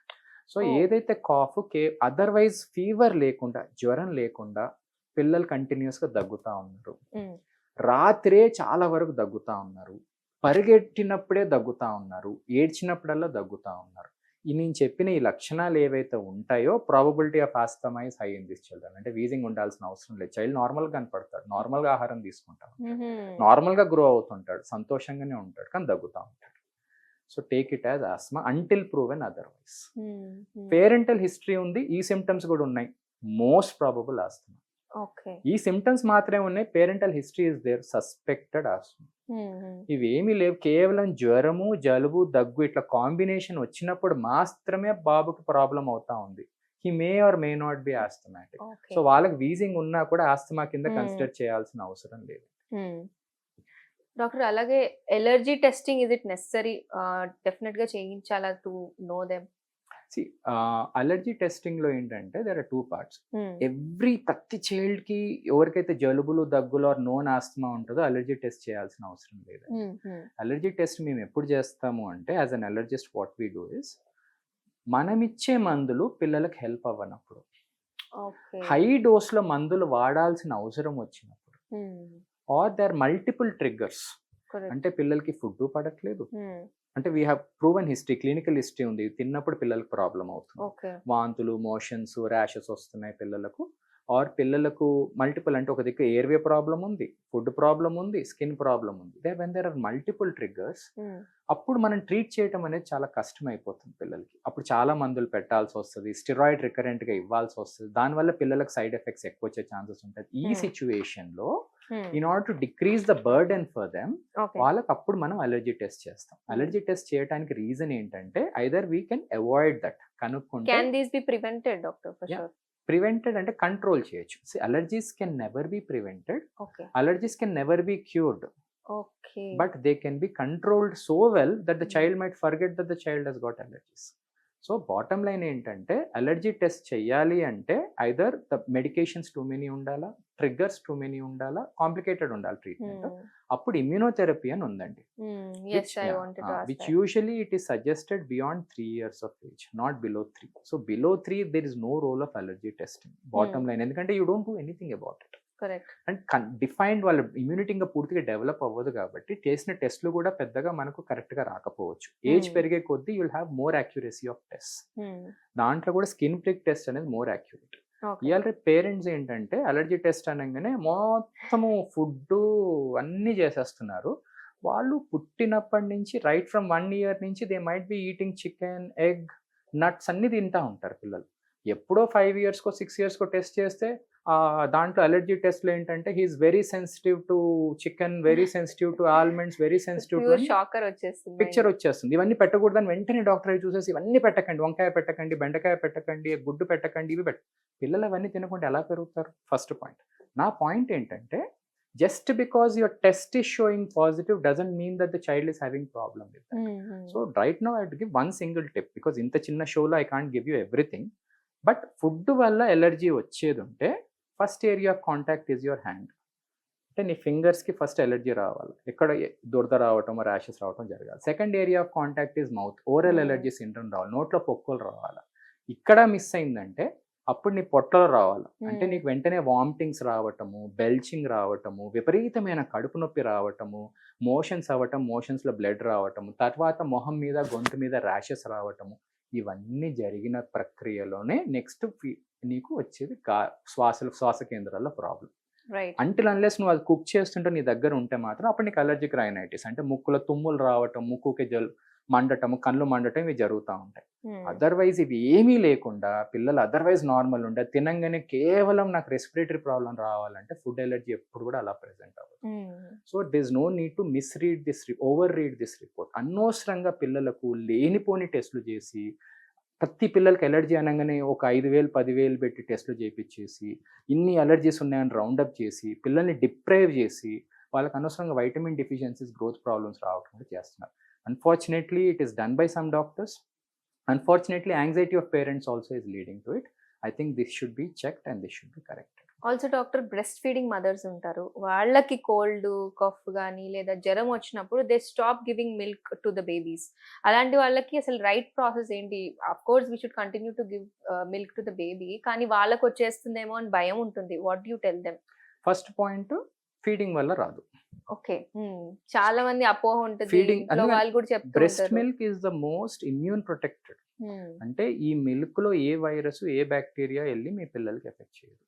So Oh. ఏదైతే కాఫ్ అదర్వైజ్ ఫీవర్ లేకుండా, జ్వరం లేకుండా పిల్లలు కంటిన్యూస్గా దగ్గుతా ఉన్నారు, Hmm. రాత్రే చాలా వరకు దగ్గుతా ఉన్నారు, పరిగెట్టినప్పుడే దగ్గుతా ఉన్నారు, ఏడ్చినప్పుడల్లా దగ్గుతా ఉన్నారు, నేను చెప్పిన ఈ లక్షణాలు ఏవైతే ఉంటాయో probability of asthma is high in this children. అంటే వీజింగ్ ఉండాల్సిన అవసరం లేదు. చైల్డ్ నార్మల్గా కనపడతాడు, నార్మల్గా ఆహారం తీసుకుంటాడు, Mhm. నార్మల్గా గ్రో అవుతుంటాడు, సంతోషంగానే ఉంటాడు, కానీ దగ్గుతా ఉంటాడు. So take it as asthma until proven otherwise. Hmm. Hmm. Parental history ఉంది, ఈ సిమ్టమ్స్ కూడా ఉన్నాయి, మోస్ట్ ప్రాబబుల్ ఆస్మా. Okay. ఈ సిమ్టమ్స్ మాత్రమే ఉన్నాయి, parental history is there, suspected asthma. Hmm. ఇవేమీ లేవు, కేవలం జ్వరము, జలుబు, దగ్గు ఇట్లా కాంబినేషన్ వచ్చినప్పుడు మాత్రమే బాబుకి ప్రాబ్లం అవుతా ఉంది. He may or may not be asthmatic. Okay. So వాళ్ళకి వీజింగ్ ఉన్నా కూడా ఆస్తమా కింద Hmm. కన్సిడర్ చేయాల్సిన అవసరం లేదు. డాక్టర్ అలాగే allergy testing is it necessary? Definite గా చేయించాలా to know them? Allergy testing లో ఏంటంటే దేర్ ఆర్ 2 parts. ప్రతి చైల్డ్ కి ఎవరికైతే జలుబులు, దగ్గులు ఆర్ నోన్ ఆస్తమా ఉంటుందో అలర్జీ టెస్ట్ చేయాల్సిన అవసరం లేదు. అలర్జీ టెస్ట్ మేము ఎప్పుడు చేస్తాము అంటే, as an allergist what we do is, మనం ఇచ్చే మందులు పిల్లలకు హెల్ప్ అవ్వనప్పుడు, హై డోస్ లో మందులు వాడాల్సిన అవసరం వచ్చినప్పుడు, ఆర్ దేర్ మల్టిపుల్ ట్రిగ్గర్స్, అంటే పిల్లలకి ఫుడ్ పడట్లేదు, అంటే we have proven history, clinical history ఉంది, తిన్నప్పుడు పిల్లలకు ప్రాబ్లం అవుతుంది, వాంతులు, మోషన్స్, ర్యాషెస్ వస్తున్నాయి పిల్లలకు, ఆర్ పిల్లలకు మల్టిపుల్, అంటే ఒక దిక్కు ఎయిర్వే ప్రాబ్లం ఉంది, ఫుడ్ ప్రాబ్లం ఉంది, స్కిన్ ప్రాబ్లం ఉంది. When there are multiple triggers, అప్పుడు మనం ట్రీట్ చేయడం అనేది చాలా కష్టం అయిపోతుంది పిల్లలకి. అప్పుడు చాలా మందులు పెట్టాల్సి వస్తుంది, స్టెరాయిడ్ రికరెంట్గా ఇవ్వాల్సి వస్తుంది, దానివల్ల పిల్లలకు సైడ్ ఎఫెక్ట్స్ ఎక్కువ వచ్చే ఛాన్సెస్ ఉంటాయి. ఈ సిచ్యువేషన్లో in order to decrease the burden for them, వాళ్ళకి అప్పుడు మనం అలర్జీ టెస్ట్ చేస్తాం. అలర్జీ టెస్ట్ చేయడానికి రీజన్ ఏంటంటే, either we can avoid that, కనుక్కుంటే. Can these be prevented, doctor, for Yeah. sure? Prevented అంటే కంట్రోల్ చేయొచ్చు. Allergies can never be prevented, Okay. Allergies can never be cured, Okay. but they can be controlled so well that the child might forget that the child has got allergies. So bottom line ఏంటంటే, allergy test చేయాలి అంటే either the medications too many ఉండాలా, triggers too many ఉండాలా, complicated ఉండాలి treatment. అప్పుడు immunotherapy అని ఉందండి, Yes, I wanted to ask which that. usually it is suggested beyond 3 years of age, not below 3. So below 3 there is no role of allergy testing. Bottom line, ఎందుకంటే you don't do anything about it. Correct. And defined వాళ్ళ immunity ఇంకా పూర్తిగా develop అవ్వదు కాబట్టి చేసిన టెస్ట్లు కూడా పెద్దగా మనకు కరెక్ట్ గా రాకపోవచ్చు. ఏజ్ పెరిగే కొద్దీ you'll have more accuracy of test. దాంట్లో కూడా స్కిన్ ప్రిక్ టెస్ట్ అనేది మోర్ యాక్యురేట్. ఇవాళ పేరెంట్స్ ఏంటంటే అలర్జీ టెస్ట్ అనగానే మొత్తము ఫుడ్ అన్నీ చేసేస్తున్నారు. వాళ్ళు పుట్టినప్పటి నుంచి రైట్ ఫ్రమ్ 1 year నుంచి they might be eating chicken, egg, nuts అన్ని తింటా ఉంటారు పిల్లలు. ఎప్పుడో 5 yearsకో 6 yearsకో టెస్ట్ చేస్తే దాంట్లో అలర్జీ టెస్ట్లు ఏంటంటే he is very sensitive to chicken, very sensitive to almonds, very sensitive to picture వచ్చేస్తుంది. ఇవన్నీ పెట్టకూడదని వెంటనే డాక్టర్ చూసేసి ఇవన్నీ పెట్టకండి, వంకాయ పెట్టకండి, బెండకాయ పెట్టకండి, గుడ్డు పెట్టకండి, ఇవి పిల్లలు అవన్నీ తినకుండా ఎలా పెరుగుతారు? First point. నా పాయింట్ ఏంటంటే, just because your test is showing positive doesn't mean that the child is having problem with that. So right now I have to give one single tip, because ఇంత చిన్న షోలో I can't give you everything, but food వల్ల allergy వచ్చేది ఉంటే first area of contact is your hand. అంటే నీ ఫింగర్స్కి first allergy రావాలి, ఎక్కడ దురద రావటం ర్యాషెస్ రావటం జరగాలి. Second area of contact is mouth, oral allergy syndrome రావాలి, నోట్లో పొక్కులు రావాలి. ఇక్కడ మిస్ అయిందంటే అప్పుడు నీ పొట్టలో రావాలి, అంటే నీకు వెంటనే వామిటింగ్స్ రావటము, బెల్చింగ్ రావటము, విపరీతమైన కడుపు నొప్పి రావటము, మోషన్స్ అవ్వటం, మోషన్స్లో బ్లడ్ రావటము, తర్వాత మొహం మీద గొంతు మీద ర్యాషెస్ రావటము, ఇవన్నీ జరిగిన ప్రక్రియలోనే నెక్స్ట్ నీకు వచ్చేది శ్వాస కేంద్రాల్లో ప్రాబ్లం. అంటిల్ అన్లెస్ నువ్వు అది కుక్ చేస్తుంటే నీ దగ్గర ఉంటే మాత్రం అప్పుడు నీకు అలర్జిక్ రైనైటిస్, అంటే ముక్కులో తుమ్ములు రావటం, ముక్కుకి మండటము, కళ్ళు మండటం, ఇవి జరుగుతూ ఉంటాయి. అదర్వైజ్ ఇవి ఏమీ లేకుండా పిల్లలు అదర్వైజ్ నార్మల్ ఉండే తినంగానే కేవలం నాకు రెస్పిరేటరీ ప్రాబ్లం రావాలంటే ఫుడ్ ఎలర్జీ ఎప్పుడు కూడా అలా ప్రెసెంట్ అవ్వదు. So this no need to over read this report. అనవసరంగా పిల్లలకు లేనిపోని టెస్టులు చేసి, ప్రతి పిల్లలకి ఎలర్జీ అనగానే ఒక 5,000 10,000 పెట్టి టెస్టులు చేయించేసి, ఇన్ని అలర్జీస్ ఉన్నాయని రౌండప్ చేసి పిల్లల్ని డిప్రైవ్ చేసి వాళ్ళకి అనవసరంగా వైటమిన్ డిఫిషియన్సీస్, గ్రోత్ ప్రాబ్లమ్స్ రావడం చేస్తున్నారు. Unfortunately, it is done by some doctors. Unfortunately, anxiety of parents also is leading to it. I think this should be checked and this should be corrected. Also doctor, breast feeding mothers ఉంటారు, వాళ్ళకి cold cough కానీ లేదా జ్వరం వచ్చినప్పుడు they stop giving milk to the babies. అలాంటి వాళ్ళకి అసలు right process ఏంటి? Of course we should continue to give milk to the baby, కానీ వాళ్ళకి వచ్చేస్తుందేమో అని భయం ఉంటుంది. What you tell them? First point, feeding వల్ల రాదు. ఓకే, చాలా మంది అపోహ ఉంటుంది, ఫీడింగ్ వాళ్ళు కూడా చెప్తారు breast milk is the most immune protected. అంటే ఈ మిల్క్ లో ఏ వైరస్, ఏ బ్యాక్టీరియా వెళ్ళి మీ పిల్లలకి ఎఫెక్ట్ చేయదు.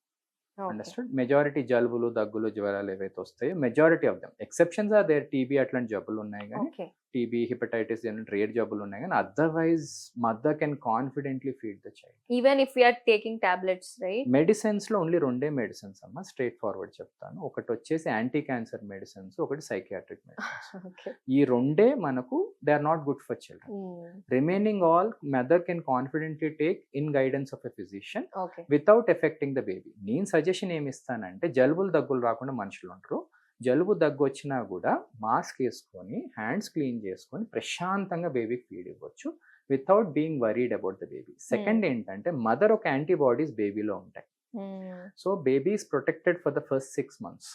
అండర్స్టూడ్? మెజారిటీ జలుబులు, దగ్గులు, జ్వరాలు ఏవైతే వస్తాయో majority of them, exceptions are there. TB అట్లాంటి జబ్బులు ఉన్నాయి కానీ, టీబీ, హెపటైటిస్ రేర్ జబ్బులు ఉన్నాయి కానీ, otherwise mother can confidently feed the child even if you are taking tablets, right? Medicines లో ఓన్లీ 2 మెడిసిన్స్ అమ్మా, స్ట్రైట్ ఫార్వర్డ్ చెప్తాను. ఒకటి వచ్చేసి యాంటీ క్యాన్సర్ మెడిసిన్స్, ఒకటి సైకియాట్రిక్ మెడిసిన్స్. ఈ 2 మనకు they are not good for children. Remaining all mother can confidently take in guidance of a physician without affecting the baby. నేను suggestion ఏమి ఇస్తానంటే, జలుబులు దగ్గులు రాకుండా మనుషులు ఉంటారు, జలుబు దగ్గు వచ్చినా కూడా మాస్క్ వేసుకొని, హ్యాండ్స్ క్లీన్ చేసుకొని ప్రశాంతంగా బేబీకి ఫీడ్ ఇవ్వచ్చు without being worried about the baby. Second ఏంటంటే, మదర్ ఒక యాంటీబాడీస్ బేబీలో ఉంటాయి. So baby is protected for the first 6 months.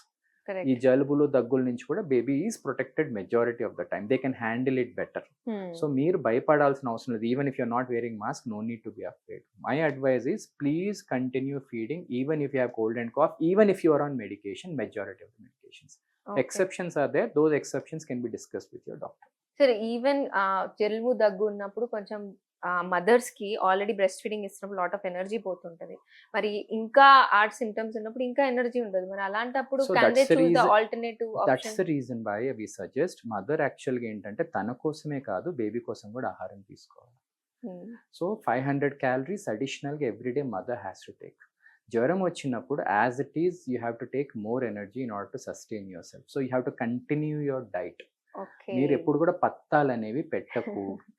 ఈ జలుబులు దగ్గుల నుంచి కూడా baby is protected majority of the time. They can handle it better. So మీరు భయపడాల్సిన అవసరం లేదు. Even if you're not wearing mask, no need to be afraid. My advice is please continue feeding even if you have cold and cough, even if you are on medication, majority of the medications. Exceptions are there. Those exceptions can be discussed with your doctor. సరే, even జలుబు దగ్గు ఉన్నప్పుడు కొంచెం mothers కి already breast feeding ఇస్తున్నప్పుడు lot of energy పోతుంటది, మరి ఇంకా art symptoms ఉన్నప్పుడు ఇంకా ఎనర్జీ ఉండదు, మరి అలాంటప్పుడు can they choose the alternative option? That's the reason why we suggest mother actually ఏంటంటే తన కోసమే కాదు బేబీ కోసం కూడా ఆహారం తీసుకోవాలి. సో 500 calories additional గా everyday mother has to take. జ్వరం వచ్చినప్పుడు as it is you have to take more energy in order to sustain your self. So you have to continue your diet. మీరు ఎప్పుడు కూడా పత్తాలు అనేవి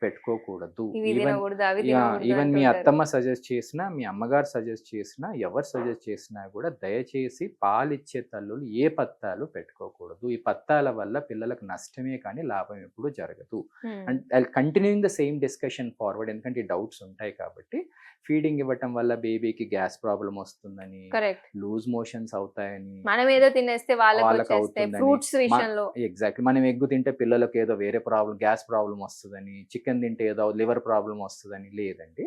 పెట్టుకోకూడదు. ఈవెన్ మీ అత్తమ్మ suggest చేసినా, మీ అమ్మగారు సజెస్ట్ చేసినా, ఎవరు సజెస్ట్ చేసినా కూడా దయచేసి పాలిచ్చే తల్లులు ఏ పత్తాలు పెట్టుకోకూడదు. ఈ పత్తాల వల్ల పిల్లలకు నష్టమే కానీ లాభం ఎప్పుడు జరగదు. And I continuing the same discussion forward, ఎందుకంటే ఈ డౌట్స్ ఉంటాయి కాబట్టి. ఫీడింగ్ ఇవ్వటం వల్ల బేబీకి గ్యాస్ ప్రాబ్లం వస్తుందని, లూజ్ మోషన్స్ అవుతాయని, మనం ఏదో తినేస్తే వాళ్ళకి అవుతుందని, ఎగ్జాక్ట్లీ మనం ఎగ్గు తింటే పిల్లలకు ఏదో వేరే ప్రాబ్లం, గ్యాస్ ప్రాబ్లం వస్తుందని, చికెన్ తింటే ఏదో లివర్ ప్రాబ్లం వస్తుందని లేదండి.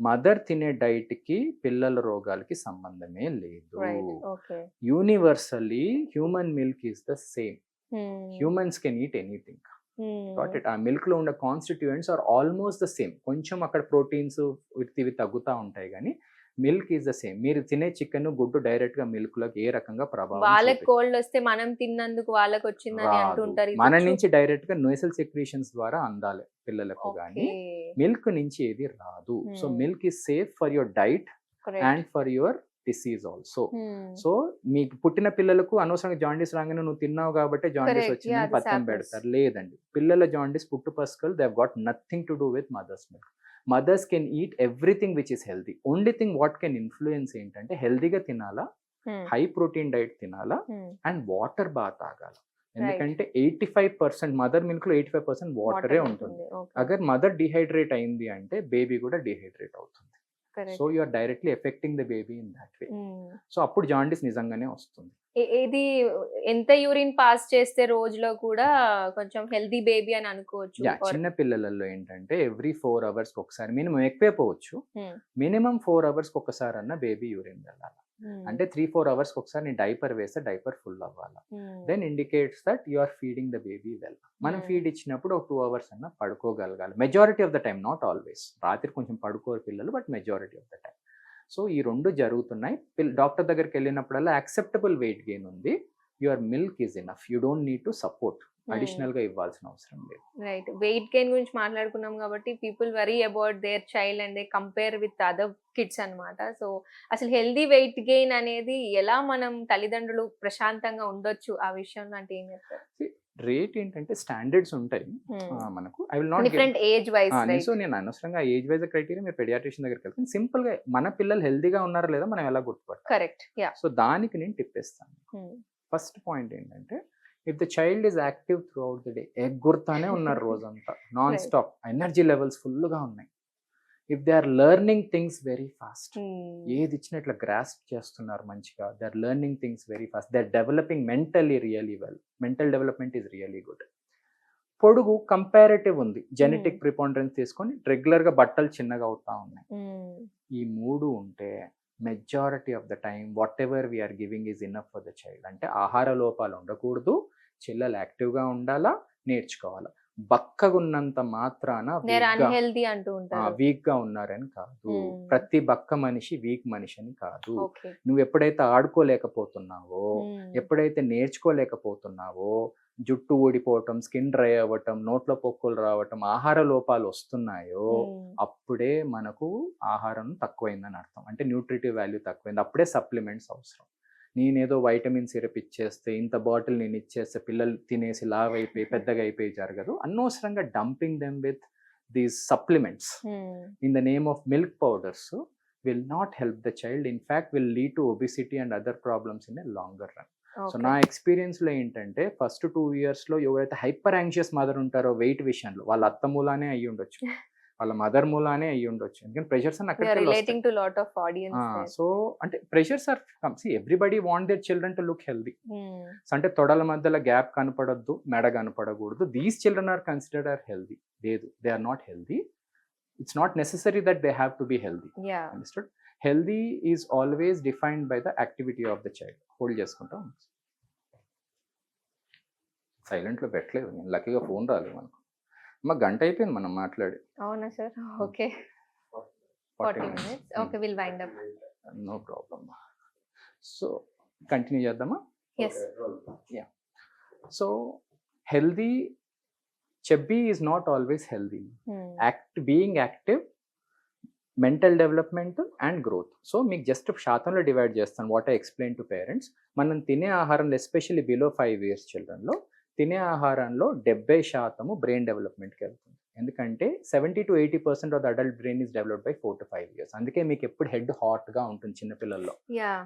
మదర్ తినే డైట్ కి పిల్లల రోగాలకి సంబంధమే లేదు. Universally human milk is the same. Humans can eat anything. Got it? ఆ మిల్క్ లో ఉన్న constituents are almost the same. కొంచెం అక్కడ ప్రోటీన్స్ ఇవి తగ్గుతూ ఉంటాయి కానీ మిల్క్ ఈజ్ ద సేమ్. మీరు తినే చికెన్, గుడ్డు డైరెక్ట్ గా మిల్క్ లోకి ఏ రకంగా ప్రభావం, వాళ్ళకి కోల్డ్ వస్తే మనం తిన్నందుకు వాళ్ళకి వచ్చిందని అంటుంటారు. మన నుంచి డైరెక్ట్ గా నేసల్ సెక్రీషన్స్ ద్వారా అందాలి పిల్లలకు, కానీ మిల్క్ నుంచి ఏది రాదు. So milk is safe for your diet and for your disease also. So మీకు పుట్టిన పిల్లలకు అనవసరంగా జాండీస్ రాగానే నువ్వు తిన్నావు కాబట్టి జాండీస్ వచ్చిందని పత్యం పెడతారు. లేదండి, పిల్లల జాండీస్ పుట్టుపసుకలు they have got nothing to do with mother's milk. Mothers can eat everything which is healthy. Only thing what can influence ఏంటంటే హెల్దీగా తినాలా, హై ప్రోటీన్ డైట్ తినాలా అండ్ వాటర్ బాగా తాగాల. ఎందుకంటే 85% మదర్ మిల్క్ లో 85% వాటరే ఉంటుంది. అగర్ మదర్ డిహైడ్రేట్ అయింది అంటే బేబీ కూడా డిహైడ్రేట్ అవుతుంది. So you are directly affecting the baby in that way. So అప్పుడు జాండీస్ నిజంగానే వస్తుంది. ఇది ఎంత యూరిన్ పాస్ చేస్తే రోజులో కూడా కొంచెం హెల్దీ బేబీ అని అనుకోవచ్చు. చిన్న పిల్లలలో ఏంటంటే ఎవ్రీ 4 hours ఒకసారి, మినిమం ఎక్కువే పోవచ్చు, మినిమం 4 hours ఒకసారి అన్న బేబీ యూరిన్ వెళ్ళాలి. అంటే 3-4 hours ఒకసారి నేను డైపర్ వేస్తే డైపర్ ఫుల్ అవ్వాలి. Then indicates that you are feeding the baby well. మనం ఫీడ్ ఇచ్చినప్పుడు ఒక 2 hours అన్న పడుకోగలగాలి. Majority of the time, not always. రాత్రి కొంచెం పడుకోరు పిల్లలు, but majority of the time. So ఈ రెండు జరుగుతున్నాయి. డాక్టర్ దగ్గరికి వెళ్ళినప్పుడల్లా యాక్సెప్టబుల్ వెయిట్ గెయిన్ ఉంది, your milk is enough, you don't need to support, additional గా ఇవ్వాల్సిన అవసరం లేదు. రైట్. వెయిట్ గెయిన్ గురించి మాట్లాడుకున్నాం కాబట్టి people worry about their child and they compare with other kids అన్నమాట. సో అసలు హెల్దీ వెయిట్ గెయిన్ అనేది ఎలా మనం తల్లిదండ్రులు ప్రశాంతంగా ఉండొచ్చు ఆ విషయంలో అంటే ఏం చెప్తారు? రేట్ ఏంటంటే స్టాండర్డ్స్ ఉంటాయి మనకు. I will not different age wise. So నేను అనవసరంగా ఏజ్ వైజ్ క్రైటీరియా మీరు పెడియాట్రిషియన్ దగ్గరికి వెళ్తాను. సింపుల్ గా మన పిల్లలు హెల్దీగా ఉన్నారా లేదా మనం ఎలా గుర్తుపడతాం? కరెక్ట్. సో దానికి నేను టిప్ ఇస్తాను. ఫస్ట్ పాయింట్ ఏంటంటే, if the child is active throughout the day, ఎగ్గురుతానే ఉన్నారు రోజంతా, nonstop, energy levels full గా ఉన్నాయి. If they are learning things very fast, ఏది ఇచ్చినా ఇట్లా గ్రాస్ప్ చేస్తున్నారు మంచిగా, they are learning things very fast, they are developing mentally really well, mental development is really good. పొడుగు కంపారేటివ్ ఉంది, genetic preponderance తీసుకొని రెగ్యులర్ గా బట్టలు చిన్నగా అవుతా ఉన్నాయి. ఈ మూడు ఉంటే majority of the time whatever we're giving is enough for the child. అంటే ఆహార లోపాలు ఉండకూడదు, చిల్లలు యాక్టివ్ గా ఉండాలా, నేర్చుకోవాలా. బక్కగున్నంత మాత్రాన వీక్ గా ఉన్నారని కాదు. ప్రతి బక్క మనిషి వీక్ మనిషి అని కాదు. నువ్వు ఎప్పుడైతే ఆడుకోలేకపోతున్నావో, ఎప్పుడైతే నేర్చుకోలేకపోతున్నావో, జుట్టు ఊడిపోవటం, స్కిన్ డ్రై అవ్వటం, నోట్లో పొక్కులు రావటం, ఆహార లోపాలు వస్తున్నాయో అప్పుడే మనకు ఆహారం తక్కువైందని అర్థం. అంటే న్యూట్రిటివ్ వాల్యూ తక్కువైంది, అప్పుడే సప్లిమెంట్స్ అవసరం. నేనేదో వైటమిన్ సిరప్ ఇచ్చేస్తే, ఇంత బాటిల్ నేను ఇచ్చేస్తే పిల్లలు తినేసి లావ్ అయిపోయి పెద్దగా అయిపోయి జరగదు. అనవసరంగా dumping them with these supplements in the name of milk powders will not help the child. In fact will lead to obesity and other problems in a longer run. So నా ఎక్స్పీరియన్స్ లో ఏంటంటే, first 2 years లో ఎవరైతే hyper anxious mother ఉంటారో wait విషయంలో, వాళ్ళ అత్త మూలానే అయ్యి ఉండొచ్చు, వాళ్ళ మదర్ మూలానే అయ్యి ఉండొచ్చు. ఎందుకంటే ప్రెషర్స్ సో అంటే pressures are everybody want their children to look healthy. So అంటే తొడల మధ్యలో గ్యాప్ కనపడద్దు, మెడ కనపడకూడదు. These children are considered are healthy. లేదు, they are not healthy. It's not necessary that they have to be healthy. Understood? Healthy is always defined by the activity of the child. Hold చేసుకుంటాం. సైలెంట్లో పెట్టలేదు నేను, లక్కీగా phone రాలేదు మనకు. మా గంట అయిపోయింది మనం మాట్లాడి. అవునా sir? Okay, 40 minutes. Okay, will wind up. No problem. So continue చేద్దామా? yes. Yeah. So healthy chubby is not always healthy. Being active, mental development and growth. So మీకు జస్ట్ శాతంలో డివైడ్ చేస్తాను what I explain to parents. మనం తినే ఆహారంలో, especially below 5 years చిల్డ్రన్లో తినే ఆహారంలో 70% brain డెవలప్మెంట్కి వెళ్తుంది. ఎందుకంటే 70 to 80% of the adult brain is developed by 4 to 5 years. అందుకే మీకు ఎప్పుడు హెడ్ హాట్గా ఉంటుంది చిన్నపిల్లల్లో,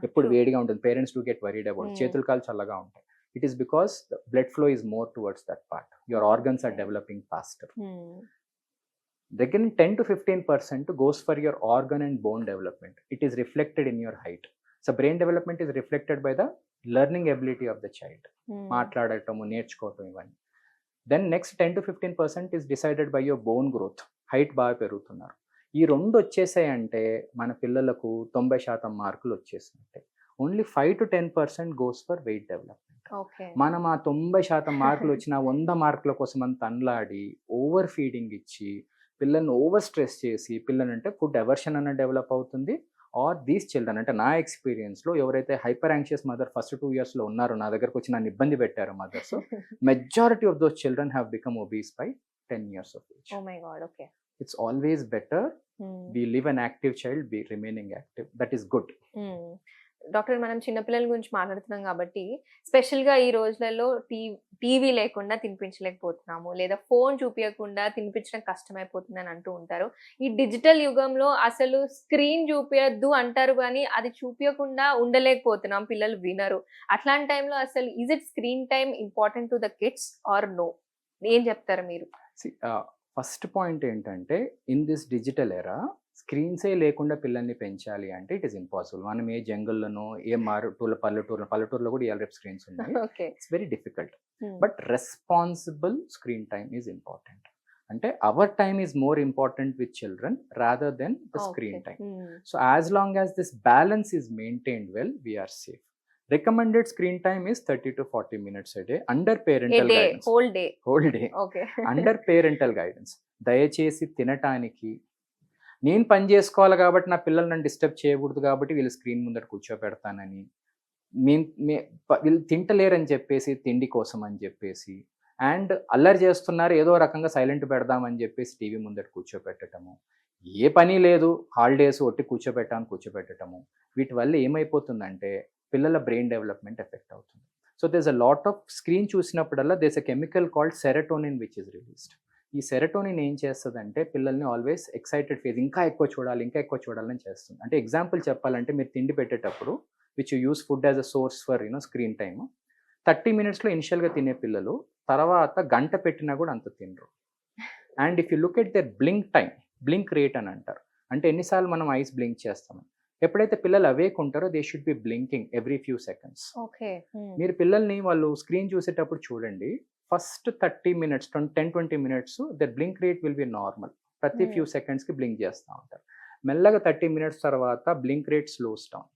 ఎప్పుడు వేడిగా ఉంటుంది. Parents do get worried about, చేతులు కాలు చల్లగా ఉంటాయి. It is because the blood flow is more towards that part. Your organs are developing faster. Again, 10 to 15% goes for your organ and bone development. It is reflected in your height. So brain development is reflected by the learning ability of the child. మాట్లాడటము, నేర్చుకోవటం ఇవన్నీ. Then next 10 to 15% is decided by your bone growth. Height బాగా పెరుగుతున్నారు. ఈ రెండు వచ్చేసాయంటే మన పిల్లలకు 90% మార్కులు వచ్చేసినట్టే. Only 5 to 10% goes for weight development. మనం ఆ 90% మార్కులు వచ్చిన 100 మార్కుల కోసం అంత అన్లాడి ఓవర్ ఫీడింగ్ ఇచ్చి పిల్లల్ని ఓవర్ స్ట్రెస్ చేసి, పిల్లలు అంటే ఫుడ్ ఎవర్షన్ అన్న డెవలప్ అవుతుంది. ఆర్ దీస్ చిల్డ్రన్, అంటే నా ఎక్స్పీరియన్స్లో ఎవరైతే హైపర్ యాంగ్షియస్ మదర్ ఫస్ట్ 2 yearsలో ఉన్నారో, నా దగ్గరకు వచ్చి నన్ను ఇబ్బంది పెట్టారు mothers, majority of those children have become obese by 10 years of age. Oh my God, okay. It's always better we live an active child, be remaining active. That is good. Doctor మనం చిన్నపిల్లల గురించి మాట్లాడుతున్నాం కాబట్టి స్పెషల్‌గా ఈ రోజులలో TV లేకుండా తినిపించలేకపోతున్నాము. లేదా ఫోను చూపియకుండా తినిపించడం కష్టమైపోతుందని అంటూ ఉంటారు. ఈ డిజిటల్ యుగంలో అసలు స్క్రీన్ చూపియొద్దు అంటారు గానీ, అది చూపియకుండా ఉండలేకపోతున్నాం. పిల్లలు వినరు. అట్లాంటి టైంలో అసలు is it screen time important to the kids or no? ఏం చెప్తారు మీరు? ఫస్ట్ పాయింట్ ఏంటంటే, ఇన్ దిస్ డిజిటల్ ఎరా స్క్రీన్సే లేకుండా పిల్లల్ని పెంచాలి అంటే ఇట్ ఈస్ ఇంపాసిబుల్. మనం ఏ జంగల్‌లోనో, ఏ పల్లెటూరులో కూడా ఇయాల రేపు స్క్రీన్స్ ఉన్నాయి. Okay. It's very difficult. But responsible screen time is important. అంటే our time is more important with children rather than the screen time. So as long as this balance is maintained well, we're safe. Recommended screen time is 30 to 40 minutes a day under parental guidance. Whole day. Okay. Under parental guidance. దయచేసి తినటానికి నేను పని చేసుకోవాలి కాబట్టి నా పిల్లలు నన్ను disturb చేయకూడదు కాబట్టి వీళ్ళు స్క్రీన్ ముందర కూర్చోపెడతానని, వీళ్ళు తింటలేరని చెప్పేసి తిండి కోసం అని చెప్పేసి, అండ్ అల్లరి చేస్తున్నారు ఏదో రకంగా సైలెంట్ పెడదామని చెప్పేసి టీవీ ముందర కూర్చోపెట్టడము, ఏ పని లేదు హాలిడేస్ ఒట్టి కూర్చోపెట్టడము, వీటి వల్ల ఏమైపోతుందంటే పిల్లల బ్రెయిన్ డెవలప్మెంట్ ఎఫెక్ట్ అవుతుంది. So there's a lot of screen చూసినప్పుడల్లా there's a chemical called serotonin which is released. ఈ సెరటోనిన్ ఏం చేస్తుందంటే పిల్లల్ని ఆల్వేస్ ఎక్సైటెడ్ ఫేజ్, ఇంకా ఎక్కువ చూడాలని చేస్తుంది. అంటే ఎగ్జాంపుల్ చెప్పాలంటే మీరు తిండి పెట్టేటప్పుడు which you use food as a source for screen time, 30 minutesలో ఇనిషియల్గా తినే పిల్లలు తర్వాత గంట పెట్టినా కూడా అంత తినరు. And if you look at their blink rate అని అంటారు. అంటే ఎన్నిసార్లు మనం ఐస్ బ్లింక్ చేస్తామని. ఎప్పుడైతే పిల్లలు అవేక్ ఉంటారో they should be blinking every few seconds. Okay. మీరు పిల్లల్ని వాళ్ళు స్క్రీన్ చూసేటప్పుడు చూడండి, first 30 minutes 10-20 minutes their blink rate will be normal. ప్రతి ఫ్యూ సెకండ్స్కి బ్లింక్ చేస్తూ ఉంటారు. మెల్లగా 30 minutes తర్వాత blink rate slows down.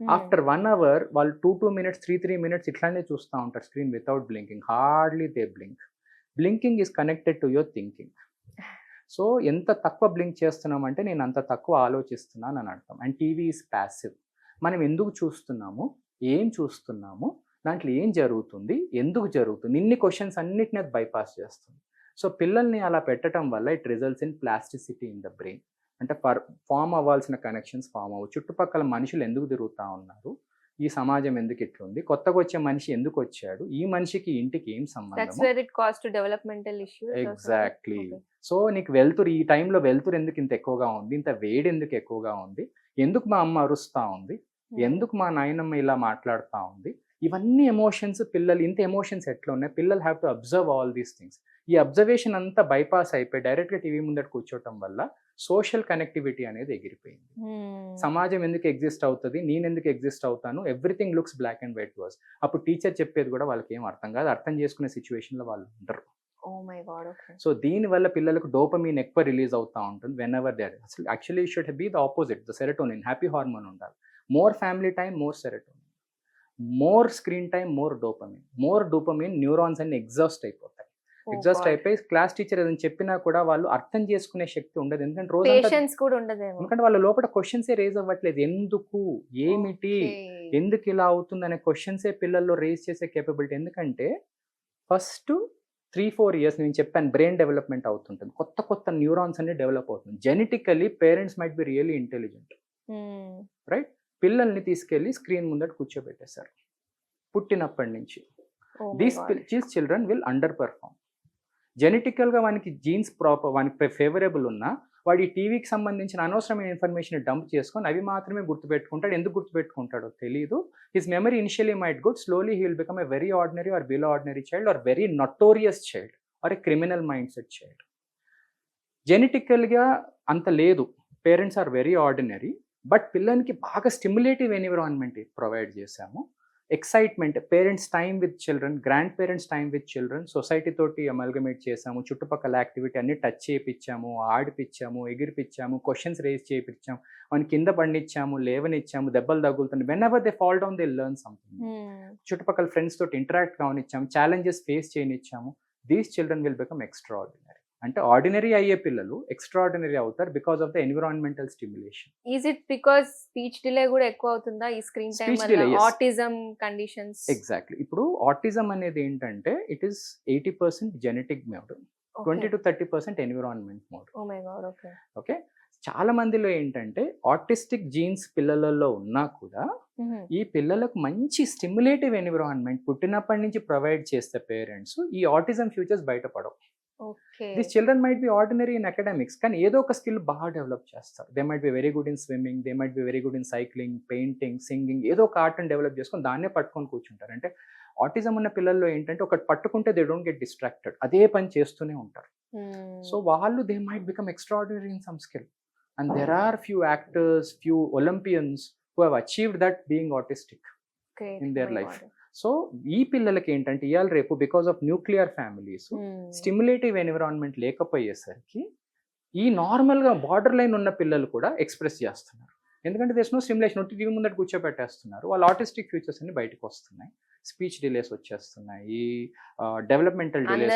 After 1 hour వాళ్ళు 2 minutes 3 minutes ఇట్లానే చూస్తూ ఉంటారు screen without blinking. Hardly they blink. Blinking is connected to your thinking. So ఎంత తక్కువ బ్లింక్ చేస్తున్నామంటే నేను అంత తక్కువ ఆలోచిస్తున్నాను అని అర్థం. And TV is passive. మనం ఎందుకు చూస్తున్నాము, ఏం చూస్తున్నాము, దాంట్లో ఏం జరుగుతుంది, ఎందుకు జరుగుతుంది, ఇన్ని క్వశ్చన్స్ అన్నిటిని అది బైపాస్ చేస్తుంది. సో పిల్లల్ని అలా పెట్టడం వల్ల it results in plasticity in the brain. అంటే ఫామ్ అవ్వాల్సిన కనెక్షన్స్ ఫామ్ అవ్వు, చుట్టుపక్కల మనుషులు ఎందుకు తిరుగుతూ ఉన్నారు, ఈ సమాజం ఎందుకు ఇట్లుంది, కొత్తగా వచ్చే మనిషి ఎందుకు వచ్చాడు, ఈ మనిషికి ఇంటికి ఏం సంబంధం. ఎగ్జాక్ట్లీ. సో నీకు వెలుతురు, ఈ టైంలో వెలుతురు ఎందుకు ఇంత ఎక్కువగా ఉంది, ఇంత వేడి ఎందుకు ఎక్కువగా ఉంది, ఎందుకు మా అమ్మ అరుస్తూ ఉంది, ఎందుకు మా నాయనమ్మ ఇలా మాట్లాడుతూ ఉంది, ఇవన్నీ ఎమోషన్స్. పిల్లలు ఇంత ఎమోషన్స్ ఎట్లా ఉన్నాయి, పిల్లలు have to observe all these things. ఈ అబ్జర్వేషన్ అంతా బైపాస్ అయిపోయి డైరెక్ట్గా టీవీ ముందర కూర్చోవటం వల్ల సోషల్ కనెక్టివిటీ అనేది ఎగిరిపోయింది. సమాజం ఎందుకు ఎగ్జిస్ట్ అవుతుంది, నేను ఎందుకు ఎగ్జిస్ట్ అవుతాను, everything looks black and white to us. అప్పుడు టీచర్ చెప్పేది కూడా వాళ్ళకి ఏం అర్థం కాదు, అర్థం చేసుకునే సిచ్యువేషన్లో వాళ్ళు ఉండరు. సో దీనివల్ల పిల్లలకు డోపమీన్ ఎక్కువ రిలీజ్ అవుతూ ఉంటుంది వెన్ ఎవర్ దే ఆర్. అసలు actually should be the opposite, the serotonin, happy hormone ఉండాలి. More family time, more serotonin. More screen time, more dopamine neurons అన్ని ఎగ్జాస్ట్ అయిపోతాయి. అయిపోయి క్లాస్ టీచర్ ఏదైనా చెప్పినా కూడా వాళ్ళు అర్థం చేసుకునే శక్తి ఉండదు. ఎందుకంటే రోజు ఎందుకంటే వాళ్ళ లోపల క్వశ్చన్సే రేజ్ అవ్వట్లేదు. ఎందుకు, ఏమిటి, ఎందుకు ఇలా అవుతుంది అనే క్వశ్చన్సే పిల్లల్లో రేజ్ చేసే కేపబిలిటీ. ఎందుకంటే ఫస్ట్ 3-4 years నేను చెప్పాను బ్రెయిన్ డెవలప్మెంట్ అవుతుంటుంది, కొత్త న్యూరాన్స్ అన్ని డెవలప్ అవుతుంది. Genetically parents might be really intelligent, right? పిల్లల్ని తీసుకెళ్లి స్క్రీన్ ముందట కూర్చోబెట్టేశారు పుట్టినప్పటి నుంచి. These children will underperform. జెనెటికల్గా వానికి జీన్స్ వానికి ఫేవరబుల్ ఉన్నా వాడి టీవీకి సంబంధించిన అనవసరమైన ఇన్ఫర్మేషన్ డంప్ చేసుకొని అవి మాత్రమే గుర్తుపెట్టుకుంటాడు. ఎందుకు గుర్తుపెట్టుకుంటాడో తెలియదు. His memory initially might good, slowly he will become a very ordinary or below ordinary child or very notorious child or a criminal mindset child. జెనెటికల్గా అంత లేదు, parents are very ordinary, but పిల్లలకి బాగా stimulative environment provide చేశాము. Excitement, parents time with children, grandparents time with children, society తోటి amalgamate చేసాము, చుట్టుపక్కల activity అన్ని టచ్ చేయించాము, ఆడిపించాము, ఎగిరిపించాము, క్వశ్చన్స్ రేజ్ చేయించాము, వాని కింద పండించాము, లేవనిచ్చాము, దెబ్బలు తగులుతుంది. Whenever they fall down they learn something. చుట్టుపక్కల ఫ్రెండ్స్ తోటి ఇంటరాక్ట్ కావనిచ్చాము, ఛాలెంజెస్ ఫేస్ చేయనిచ్చాము. These children will become extraordinary. అంటే ఆర్డినరీ అయ్యే పిల్లలు ఎక్స్ట్రాఆర్డినరీ అవుతారు because of the environmental stimulation. Is it because speech delay కూడా ఎక్కువ అవుతుందా ఈ స్క్రీన్ టైం వల్ల? Autism conditions. ఎగ్జాక్ట్లీ. ఇప్పుడు ఆటిజం అనేది ఏంటంటే it is 80% genetic mode, 20 to 30% environment mode. Oh my God. Okay. Okay. చాలా మందిలో ఏంటంటే ఆటిస్టిక్ జీన్స్ పిల్లలలో ఉన్నా కూడా ఈ పిల్లలకు మంచి స్టిమ్యులేటివ్ ఎన్విరాన్మెంట్ పుట్టినప్పటి నుంచి ప్రొవైడ్ చేస్తే పేరెంట్స్ ఈ ఆటిజం ఫ్యూచర్స్ బయటపడవు. Okay. This children might be ordinary in academics, కానీ ఏదో ఒక స్కిల్ బాగా డెవలప్ చేస్తారు. They might be very good in swimming, they might be very good in cycling, painting, singing, ఏదో ఒక ఆర్ట్ని డెవలప్ చేసుకొని దాన్నే పట్టుకొని కూర్చుంటారు. అంటే ఆటిజం ఉన్న పిల్లల్లో ఏంటంటే ఒకటి పట్టుకుంటే దే డోంట్ గెట్ డిస్ట్రాక్టెడ్, అదే పని చేస్తూనే ఉంటారు. సో వాళ్ళు they might become extraordinary in some skill, and there are few actors, few Olympians who have achieved that being autistic in their life. So ఈ పిల్లలకి ఏంటంటే ఇవాళ రేపు because of nuclear families stimulative environment లేకపోయేసరికి ఈ నార్మల్గా border line ఉన్న పిల్లలు కూడా ఎక్స్ప్రెస్ చేస్తున్నారు. ఎందుకంటే దేస్ నో స్టిమ్యులేషన్, టీవీ ముందట కూర్చోబెట్టేస్తున్నారు, వాళ్ళ ఆటిస్టిక్ ఫ్యూచర్స్ అన్ని బయటకు వస్తున్నాయి, స్పీచ్ డిలేస్ వచ్చేస్తున్నాయి, డెవలప్మెంటల్ డిలేస్.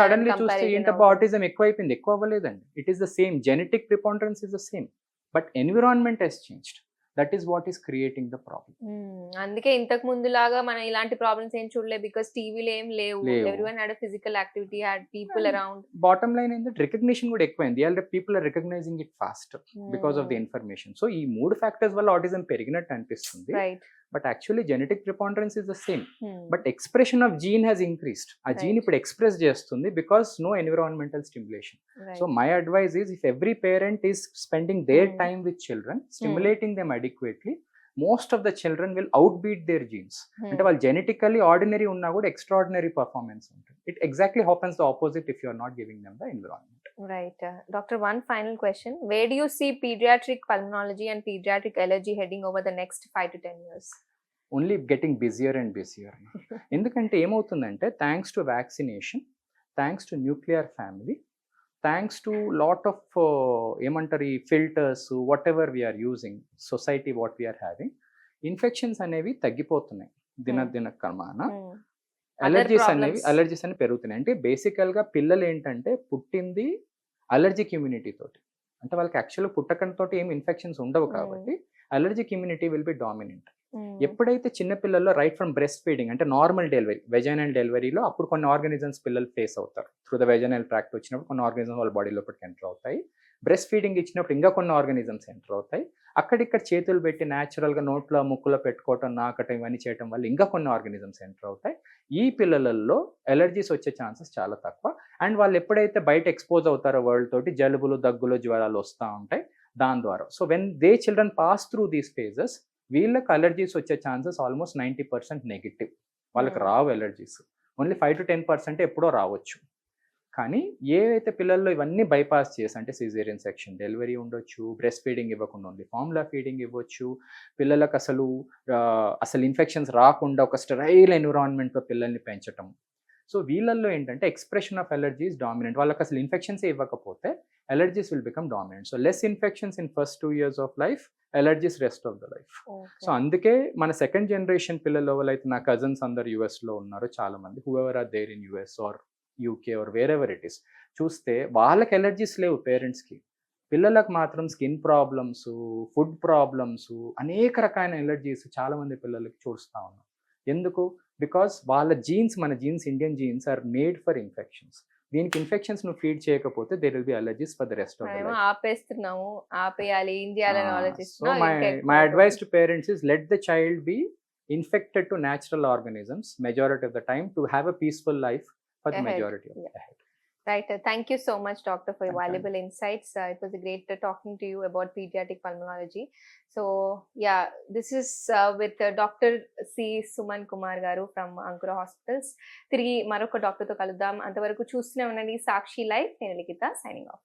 సడన్లీ చూస్తే ఏంటబ్బా ఆటిజం ఎక్కువ అయిపోయింది, ఎక్కువ అవ్వలేదండి. It is the same, genetic preponderance is the same, but environment has changed. That is what is creating the problem. అందుకే ఇంతకు ముందు లాగా మనం ఇలాంటి ప్రాబ్లమ్స్ ఏం చూడలేదు, బికాస్ టీవీలో ఏం లేవు. Everyone had physical activity, had people around. Bottom line ఏంటంటే రికగ్నిషన్ కూడా ఎక్కువైంది. ఇవాళ people are recognising it fast because of the information. So ఈ 3 ఫ్యాక్టర్స్ వల్ల ఆటిజం పెరిగినట్టు అనిపిస్తుంది, but actually genetic preponderance is the same, but expression of gene has increased. ఆ gene ఇప్పుడు ఎక్స్ప్రెస్ చేస్తుంది because no environmental stimulation. So my advice is, if every parent is spending their time with children, stimulating them adequately, most of the children will out beat their genes. అంటే వాళ్ళు genetically ordinary ఉన్నా కూడా extraordinary performance ఉంటుంది. It exactly happens the opposite if you are not giving them the environment. Right. Doctor, one final question. Where do you see pediatric pulmonology and pediatric allergy heading over the next 5 to 10 years? Only getting busier and busier. ఎందుకంటే ఏమవుతుందంటే thanks to vaccination, thanks to nuclear family, thanks to lot of ఏమంటారు ఈ filters, whatever we're using, society what we're having, infections అనేవి తగ్గిపోతున్నాయి దిన క్రమాన. Allergies అనేవి పెరుగుతున్నాయి. అంటే బేసికల్గా పిల్లలు ఏంటంటే పుట్టింది అలర్జిక్ ఇమ్యూనిటీ తోటి, అంటే వాళ్ళకి యాక్చువల్గా పుట్టకంతో ఏం ఇన్ఫెక్షన్స్ ఉండవు కాబట్టి allergic immunity will be dominant. ఎప్పుడైతే చిన్నపిల్లల్లో రైట్ ఫ్రమ్ బ్రెస్ట్ ఫీడింగ్, అంటే నార్మల్ డెలివరీ, వెజైనల్ డెలివరీలో అప్పుడు కొన్ని ఆర్గానిజమ్స్ పిల్లలు ఫేస్ అవుతారు. త్రూ ద వెజైనల్ ట్రాక్ట్ వచ్చినప్పుడు కొన్ని ఆర్గానిజమ్స్ వాళ్ళ బాడీ లోపలికి ఎంటర్ అవుతాయి. బ్రెస్ట్ ఫీడింగ్ ఇచ్చినప్పుడు ఇంకా కొన్ని ఆర్గానిజమ్స్ ఎంటర్ అవుతాయి. అక్కడిక్కడ చేతులు పెట్టి న్యాచురల్గా నోట్లో ముక్కులో పెట్టుకోవటం, నాకటం, ఇవన్నీ చేయడం వల్ల ఇంకా కొన్ని ఆర్గానిజమ్స్ ఎంటర్ అవుతాయి. ఈ పిల్లలలో ఎలర్జీస్ వచ్చే ఛాన్సెస్ చాలా తక్కువ. అండ్ వాళ్ళు ఎప్పుడైతే బయట ఎక్స్పోజ్ అవుతారో వరల్డ్ తోటి, జలుబులు, దగ్గులు, జ్వరాలు వస్తూ ఉంటాయి దాని ద్వారా. So when they children pass through these phases, వీళ్ళకి అలర్జీస్ వచ్చే ఛాన్సెస్ ఆల్మోస్ట్ 90% నెగిటివ్. వాళ్ళకి రావు ఎలర్జీస్, ఓన్లీ 5 to 10% ఎప్పుడో రావచ్చు. కానీ ఏవైతే పిల్లల్లో ఇవన్నీ బైపాస్ చేసి, అంటే సిజేరియన్ సెక్షన్ డెలివరీ ఉండొచ్చు, బ్రెస్ట్ ఫీడింగ్ ఇవ్వకుండా ఉంది ఫార్ములా ఫీడింగ్ ఇవ్వచ్చు, పిల్లలకు అసలు ఇన్ఫెక్షన్స్ రాకుండా ఒక స్టెరైల్ ఎన్విరాన్మెంట్లో పిల్లల్ని పెంచటం. సో వీళ్ళల్లో ఏంటంటే ఎక్స్ప్రెషన్ ఆఫ్ ఎలర్జీస్ డామినెంట్. వాళ్ళకి అసలు ఇన్ఫెక్షన్స్ ఇవ్వకపోతే allergies will become dominant. So less infections in first 2 years of life, allergies rest of the life. So అందుకే మన సెకండ్ జనరేషన్ పిల్లలు ఎవరైతే, నా కజిన్స్ అందరు యుఎస్లో ఉన్నారు చాలా మంది, whoever are there in US or UK or wherever it is, చూస్తే వాళ్ళకి ఎలర్జీస్ లేవు పేరెంట్స్కి. పిల్లలకు మాత్రం స్కిన్ ప్రాబ్లమ్స్, ఫుడ్ ప్రాబ్లమ్స్, అనేక రకాల ఎలర్జీస్ చాలా మంది పిల్లలకి చూస్తూ ఉన్నాం. ఎందుకు? బికాస్ వాళ్ళ జీన్స్, మన genes, Indian genes are made for infections. దీనికి ఇన్ఫెక్షన్స్ నువ్వు ఫీడ్ చేయకపోతే there will be allergies for the rest of the life. ఆపేస్తున్నాము, ఆపేయాలి, ఏం చేయాలని ఆలోచిస్తున్నాం. So my advice to parents is let the child be infected to natural organisms majority of the time to have a peaceful life for the majority of the time. Right. Thank you so much, doctor, for your valuable insights. It was a great talking to you about pediatric pulmonology. So, yeah, this is with Dr. C. Suman Kumar Garu from Ankura Hospitals. Three Maroka doctor to Kaludam. Antavaraku chustune unnadi Sakshi Life. Nenu Likita signing off.